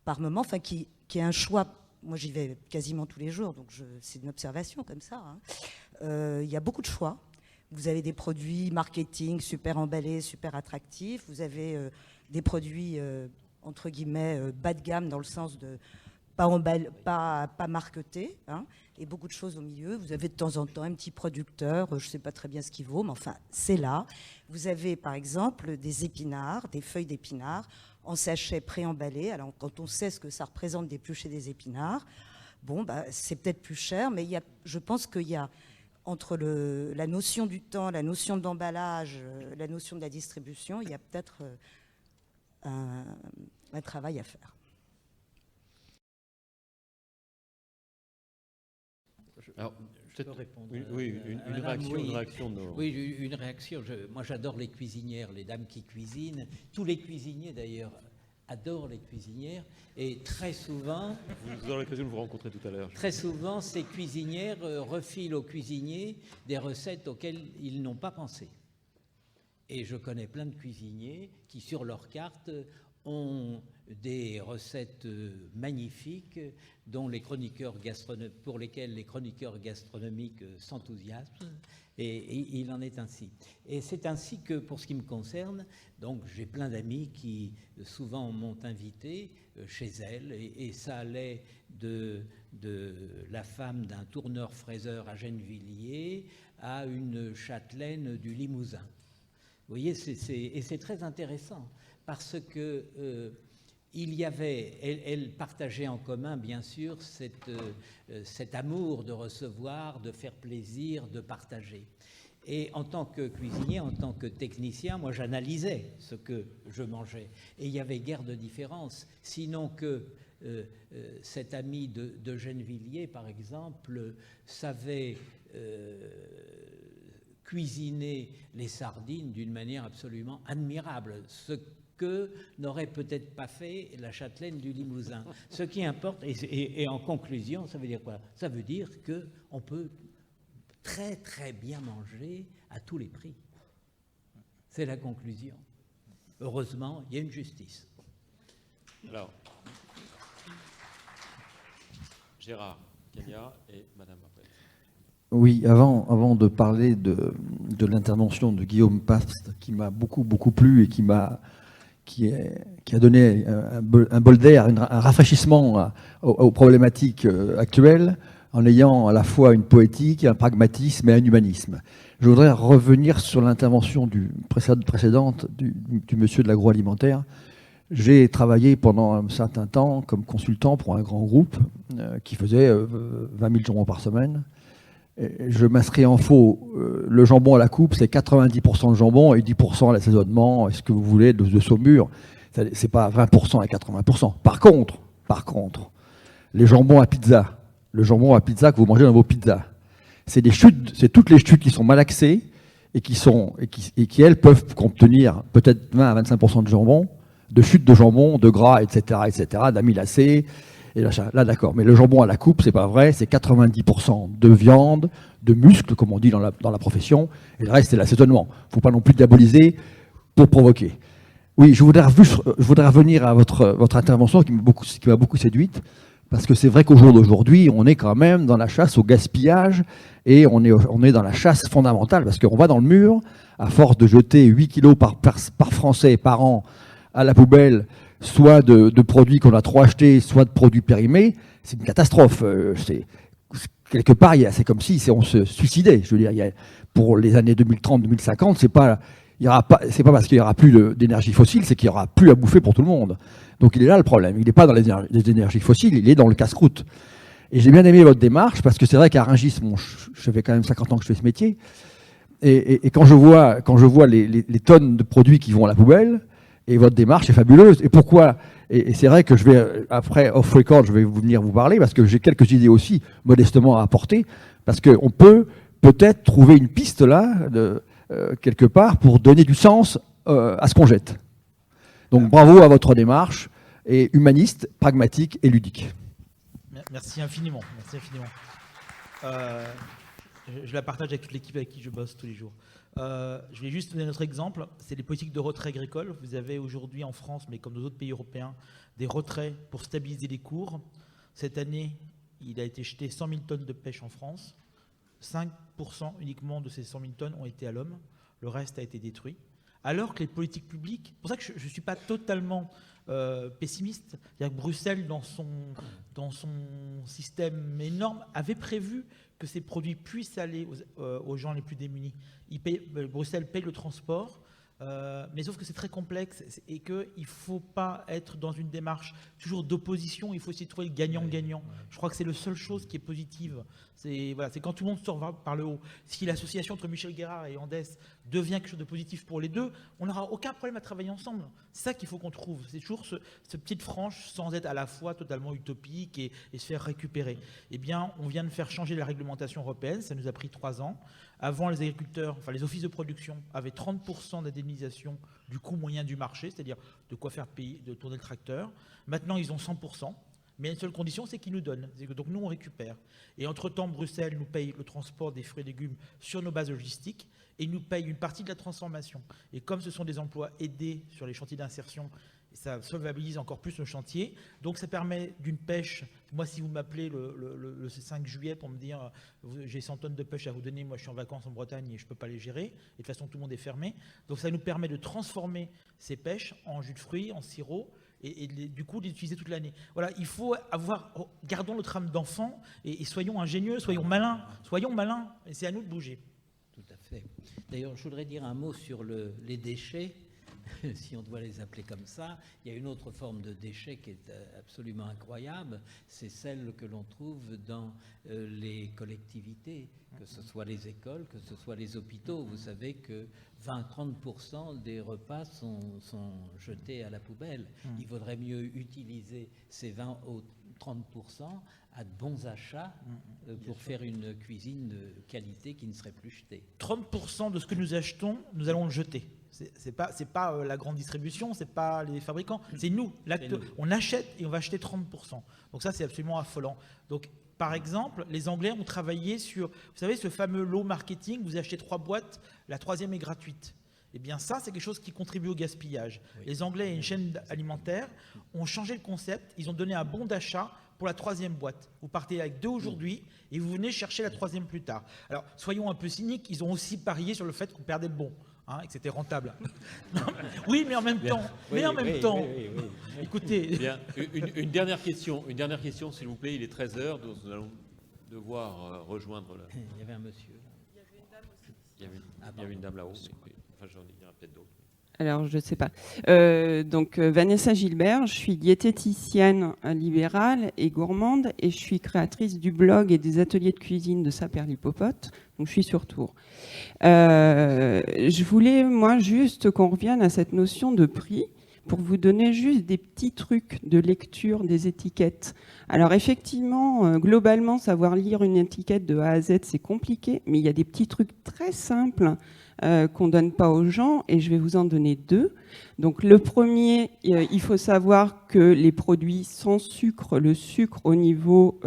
par moment, enfin, qui est un choix. Moi, j'y vais quasiment tous les jours, donc c'est une observation comme ça. Hein. Il y a beaucoup de choix. Vous avez des produits marketing super emballés, super attractifs. Vous avez des produits, entre guillemets, bas de gamme dans le sens de pas marketés, hein, et beaucoup de choses au milieu. Vous avez de temps en temps un petit producteur, je ne sais pas très bien ce qu'il vaut, mais enfin, c'est là. Vous avez, par exemple, des épinards, des feuilles d'épinards en sachet préemballés. Alors, quand on sait ce que ça représente d'éplucher des épinards, bon, bah, c'est peut-être plus cher, mais je pense qu'il y a, entre la notion du temps, la notion d'emballage, la notion de la distribution, il y a peut-être un travail à faire. Alors, je peux répondre. Une réaction, une réaction de nos... Oui, une réaction. Moi, j'adore les cuisinières, les dames qui cuisinent. Tous les cuisiniers, d'ailleurs, adorent les cuisinières. Et très souvent... Vous aurez l'occasion de vous rencontrer tout à l'heure. Très souvent, ces cuisinières refilent aux cuisiniers des recettes auxquelles ils n'ont pas pensé. Et je connais plein de cuisiniers qui, sur leur carte, ont des recettes magnifiques dont pour lesquelles les chroniqueurs gastronomiques s'enthousiasment, et il en est ainsi. Et c'est ainsi que, pour ce qui me concerne, donc j'ai plein d'amis qui souvent m'ont invité chez elles, et ça allait de la femme d'un tourneur-fraiseur à Gennevilliers à une châtelaine du Limousin. Vous voyez, et c'est très intéressant, parce que elle partageait en commun, bien sûr, cet amour de recevoir, de faire plaisir, de partager. Et en tant que cuisinier, en tant que technicien, moi, j'analysais ce que je mangeais. Et il n'y avait guère de différence, sinon que cet ami de Gennevilliers, par exemple, savait cuisiner les sardines d'une manière absolument admirable, ce que n'aurait peut-être pas fait la châtelaine du Limousin. Ce qui importe, et en conclusion, ça veut dire quoi? Ça veut dire qu'on peut très très bien manger à tous les prix. C'est la conclusion. Heureusement, il y a une justice. Alors, Gérard, Kenya et Madame après. Oui, avant de parler de l'intervention de Guillaume Past, qui m'a beaucoup plu et qui a donné un bol d'air, un rafraîchissement aux problématiques actuelles, en ayant à la fois une poétique, un pragmatisme et un humanisme. Je voudrais revenir sur l'intervention précédente du monsieur de l'agroalimentaire. J'ai travaillé pendant un certain temps comme consultant pour un grand groupe qui faisait 20 000 jambons par semaine. Je m'inscris en faux. Le jambon à la coupe, c'est 90% de jambon et 10% à l'assaisonnement, est-ce que vous voulez, de saumure. C'est pas 20% et 80%. Par contre, les jambons à pizza, le jambon à pizza que vous mangez dans vos pizzas, c'est toutes les chutes qui sont malaxées et qui elles peuvent contenir peut-être 20 à 25% de jambon, de chutes de jambon, de gras, etc., d'amylacés. Et là, d'accord. Mais le jambon à la coupe, c'est pas vrai. C'est 90% de viande, de muscles, comme on dit dans la profession. Et le reste, c'est l'assaisonnement. Il ne faut pas non plus diaboliser pour provoquer. Oui, je voudrais revenir à votre intervention qui m'a beaucoup séduite. Parce que c'est vrai qu'au jour d'aujourd'hui, on est quand même dans la chasse au gaspillage et on est dans la chasse fondamentale. Parce qu'on va dans le mur, à force de jeter 8 kilos par Français par an à la poubelle, soit de produits qu'on a trop achetés, soit de produits périmés, c'est une catastrophe. Quelque part, c'est comme si on se suicidait. Je veux dire, pour les années 2030-2050, c'est pas parce qu'il n'y aura plus d'énergie fossile, c'est qu'il n'y aura plus à bouffer pour tout le monde. Donc il est là le problème. Il n'est pas dans les énergies fossiles, il est dans le casse-croûte. Et j'ai bien aimé votre démarche, parce que c'est vrai qu'à Rungis, je fais quand même 50 ans que je fais ce métier, et quand je vois les tonnes de produits qui vont à la poubelle, et votre démarche est fabuleuse. Et pourquoi? Et c'est vrai que je vais, après, off-record, je vais venir vous parler, parce que j'ai quelques idées aussi, modestement, à apporter, parce qu'on peut peut-être trouver une piste là, quelque part, pour donner du sens à ce qu'on jette. Donc bravo à votre démarche, et humaniste, pragmatique et ludique. Merci infiniment. Merci infiniment. Je la partage avec toute l'équipe avec qui je bosse tous les jours. Je vais juste donner un autre exemple, c'est les politiques de retrait agricole. Vous avez aujourd'hui en France, mais comme dans d'autres pays européens, des retraits pour stabiliser les cours. Cette année, il a été jeté 100 000 tonnes de pêche en France. 5% uniquement de ces 100 000 tonnes ont été à l'homme, le reste a été détruit. Alors que les politiques publiques, c'est pour ça que je ne suis pas totalement pessimiste, c'est-à-dire que Bruxelles, dans son système énorme, avait prévu que ces produits puissent aller aux gens les plus démunis. Bruxelles paye le transport, mais sauf que c'est très complexe et qu'il ne faut pas être dans une démarche toujours d'opposition, il faut essayer de trouver le gagnant-gagnant. Je crois que c'est la seule chose qui est positive. C'est quand tout le monde sort par le haut. Si l'association entre Michel Guérard et Andes devient quelque chose de positif pour les deux, on n'aura aucun problème à travailler ensemble. C'est ça qu'il faut qu'on trouve. C'est toujours ce petite frange sans être à la fois totalement utopique et se faire récupérer. Eh bien, on vient de faire changer la réglementation européenne, ça nous a pris 3 ans. Avant, les agriculteurs, enfin les offices de production avaient 30% d'indemnisation du coût moyen du marché, c'est-à-dire de quoi faire payer, de tourner le tracteur. Maintenant, ils ont 100%. Mais une seule condition, c'est qu'ils nous donnent. Donc nous, on récupère. Et entre-temps, Bruxelles nous paye le transport des fruits et légumes sur nos bases logistiques et nous paye une partie de la transformation. Et comme ce sont des emplois aidés sur les chantiers d'insertion, ça solvabilise encore plus le chantier. Donc ça permet d'une pêche. Moi, si vous m'appelez le 5 juillet pour me dire j'ai 100 tonnes de pêche à vous donner, moi je suis en vacances en Bretagne et je ne peux pas les gérer. Et de toute façon, tout le monde est fermé. Donc ça nous permet de transformer ces pêches en jus de fruits, en sirop, et du coup d'utiliser toute l'année. Voilà, il faut gardons notre âme d'enfant et soyons ingénieux, soyons malins, et c'est à nous de bouger. Tout à fait. D'ailleurs, je voudrais dire un mot sur les déchets, si on doit les appeler comme ça. Il y a une autre forme de déchets qui est absolument incroyable, c'est celle que l'on trouve dans les collectivités, que ce soit les écoles, que ce soit les hôpitaux. Vous savez que 20-30% des repas sont jetés à la poubelle. Il vaudrait mieux utiliser ces 20 ou 30% à de bons achats pour faire une cuisine de qualité qui ne serait plus jetée. 30% de ce que nous achetons, nous allons le jeter. C'est pas la grande distribution, c'est pas les fabricants, c'est nous. On achète et on va acheter 30%. Donc ça, c'est absolument affolant. Donc, par exemple, les Anglais ont travaillé sur, vous savez, ce fameux low marketing, vous achetez 3 boîtes, la 3e est gratuite. Eh bien ça, c'est quelque chose qui contribue au gaspillage. Oui. Les Anglais et une chaîne alimentaire ont changé le concept, ils ont donné un bon d'achat pour la 3e boîte. Vous partez avec 2 aujourd'hui et vous venez chercher la 3e plus tard. Alors, soyons un peu cyniques, ils ont aussi parié sur le fait qu'on perdait le bon. Et que c'était rentable. Oui, mais en même temps. Écoutez. Bien. Une dernière question, s'il vous plaît. Il est 13h, donc nous allons devoir rejoindre. Il y avait un monsieur. Il y avait une dame là-haut. Enfin, j'en dirai peut-être d'autres. Alors, je ne sais pas. Donc, Vanessa Gilbert, je suis diététicienne libérale et gourmande et je suis créatrice du blog et des ateliers de cuisine de Saint-Père-l'Hypopote. Donc, je suis sur Tours. Je voulais, moi, juste qu'on revienne à cette notion de prix pour vous donner juste des petits trucs de lecture des étiquettes. Alors, effectivement, globalement, savoir lire une étiquette de A à Z, c'est compliqué, mais il y a des petits trucs très simples qu'on ne donne pas aux gens, et je vais vous en donner 2. Donc le premier, il faut savoir que les produits sans sucre, le sucre au niveau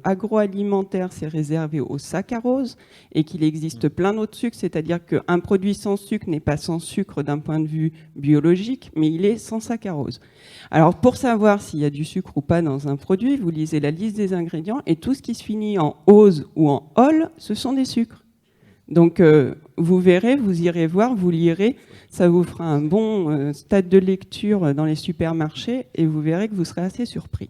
agroalimentaire, c'est réservé au saccharose, et qu'il existe plein d'autres sucres, c'est-à-dire qu'un produit sans sucre n'est pas sans sucre d'un point de vue biologique, mais il est sans saccharose. Alors pour savoir s'il y a du sucre ou pas dans un produit, vous lisez la liste des ingrédients, et tout ce qui se finit en ose ou en ol, ce sont des sucres. Donc, vous verrez, vous irez voir, vous lirez, ça vous fera un bon stade de lecture dans les supermarchés et vous verrez que vous serez assez surpris.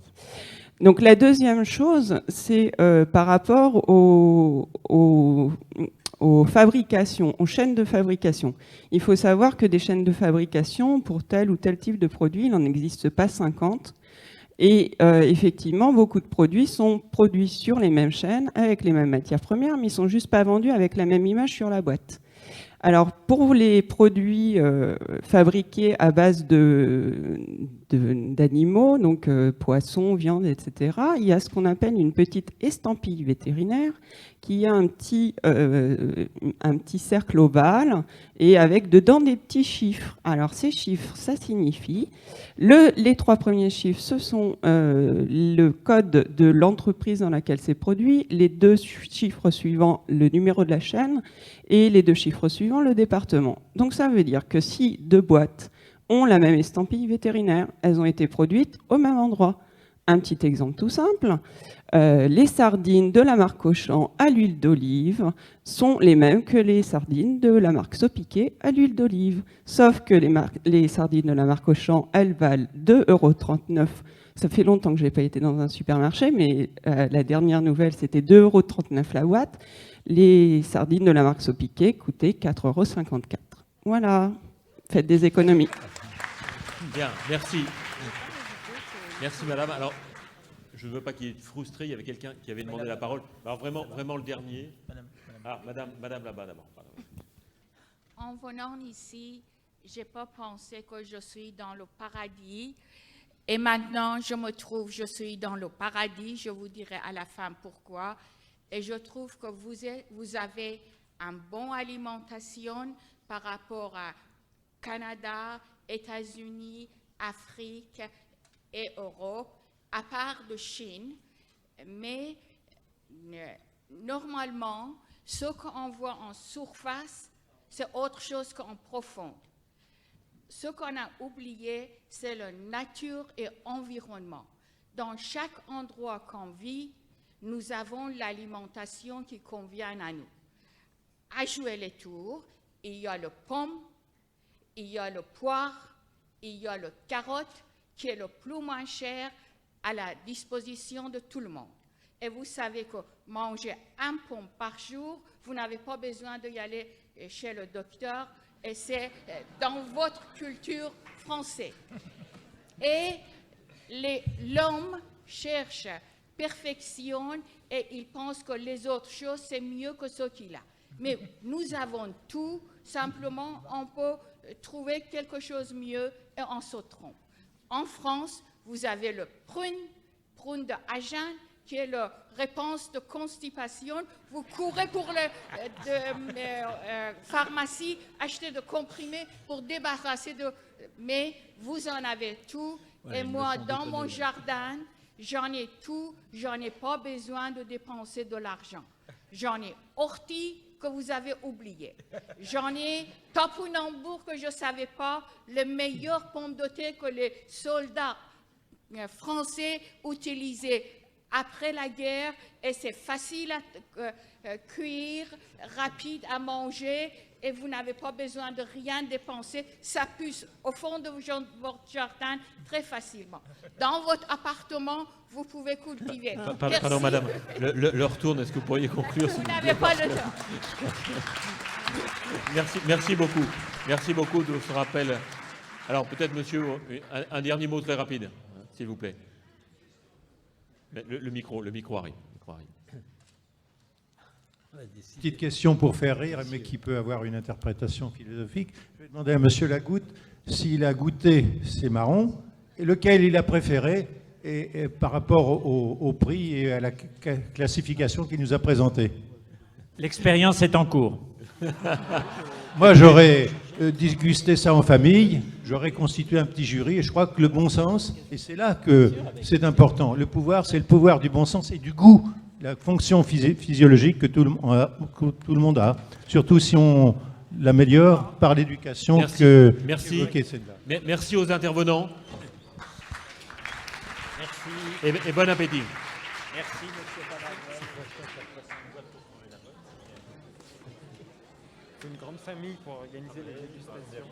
Donc, la deuxième chose, c'est par rapport aux fabrications, aux chaînes de fabrication. Il faut savoir que des chaînes de fabrication, pour tel ou tel type de produit, il n'en existe pas 50. Et effectivement, beaucoup de produits sont produits sur les mêmes chaînes, avec les mêmes matières premières, mais ils ne sont juste pas vendus avec la même image sur la boîte. Alors, pour les produits fabriqués à base d'animaux, donc poissons, viande, etc., il y a ce qu'on appelle une petite estampille vétérinaire qui a un petit cercle ovale et avec dedans des petits chiffres. Alors, ces chiffres, ça signifie... les 3 premiers chiffres, ce sont le code de l'entreprise dans laquelle c'est produit, les 2 chiffres suivants, le numéro de la chaîne, et les 2 chiffres suivants, le département. Donc ça veut dire que si 2 boîtes ont la même estampille vétérinaire, elles ont été produites au même endroit. Un petit exemple tout simple. Les sardines de la marque Auchan à l'huile d'olive sont les mêmes que les sardines de la marque Sopiquet à l'huile d'olive. Sauf que les sardines de la marque Auchan, elles valent 2,39 €. Ça fait longtemps que je n'ai pas été dans un supermarché, mais la dernière nouvelle, c'était 2,39 € la boîte. Les sardines de la marque Sopiquet coûtaient 4,54 €. Voilà, faites des économies. Bien, merci. Merci, madame. Alors, je ne veux pas qu'il y ait de frustré. Il y avait quelqu'un qui avait demandé la parole. Alors, vraiment le dernier. Madame là-bas d'abord. En venant ici, je n'ai pas pensé que je suis dans le paradis. Et maintenant, je suis dans le paradis. Je vous dirai à la fin pourquoi. Et je trouve que vous avez une bonne alimentation par rapport à Canada, États-Unis, Afrique et Europe, à part de Chine. Mais normalement, ce qu'on voit en surface, c'est autre chose qu'en profond. Ce qu'on a oublié, c'est la nature et l'environnement. Dans chaque endroit qu'on vit, nous avons l'alimentation qui convient à nous. À jouer les tours, il y a le pomme, il y a le poire, il y a le carotte, qui est le plus moins cher à la disposition de tout le monde. Et vous savez que manger un pomme par jour, vous n'avez pas besoin d'y aller chez le docteur, et c'est dans votre culture française. Et l'homme cherche perfection et il pense que les autres choses, c'est mieux que ce qu'il a. Mais nous avons tout, simplement, on peut trouver quelque chose de mieux et on se trompe. En France, vous avez le prune de Agen, qui est la réponse de constipation. Vous courez pour la pharmacie, acheter des comprimés pour débarrasser de... Mais vous en avez tout. Ouais, et moi, dans mon jardin, j'en ai tout. J'en ai pas besoin de dépenser de l'argent. J'en ai ortie que vous avez oublié. J'en ai topinambour que je ne savais pas, le meilleur pomme de terre que les soldats français utilisaient après la guerre, et c'est facile à cuire, rapide à manger, et vous n'avez pas besoin de rien dépenser. Ça pousse au fond de votre jardin très facilement. Dans votre appartement, vous pouvez cultiver. Pardon, madame, l'heure tourne. Est-ce que vous pourriez conclure? Vous n'avez pas le temps. Merci beaucoup. Merci beaucoup de ce rappel. Alors, peut-être, monsieur, un dernier mot très rapide, s'il vous plaît. Le micro arrive. Petite question pour faire rire, mais qui peut avoir une interprétation philosophique. Je vais demander à monsieur Lagoutte s'il a goûté ces marrons et lequel il a préféré et par rapport au prix et à la classification qu'il nous a présentée. L'expérience est en cours. Moi, j'aurais dégusté ça en famille, j'aurais constitué un petit jury, et je crois que le bon sens, et c'est là que c'est important, le pouvoir, c'est le pouvoir du bon sens et du goût, la fonction physiologique que tout le monde a, surtout si on l'améliore par l'éducation que... Merci. Merci aux intervenants. Merci. Et bon appétit. Merci, monsieur Padagre. C'est une grande famille pour organiser les dégustations.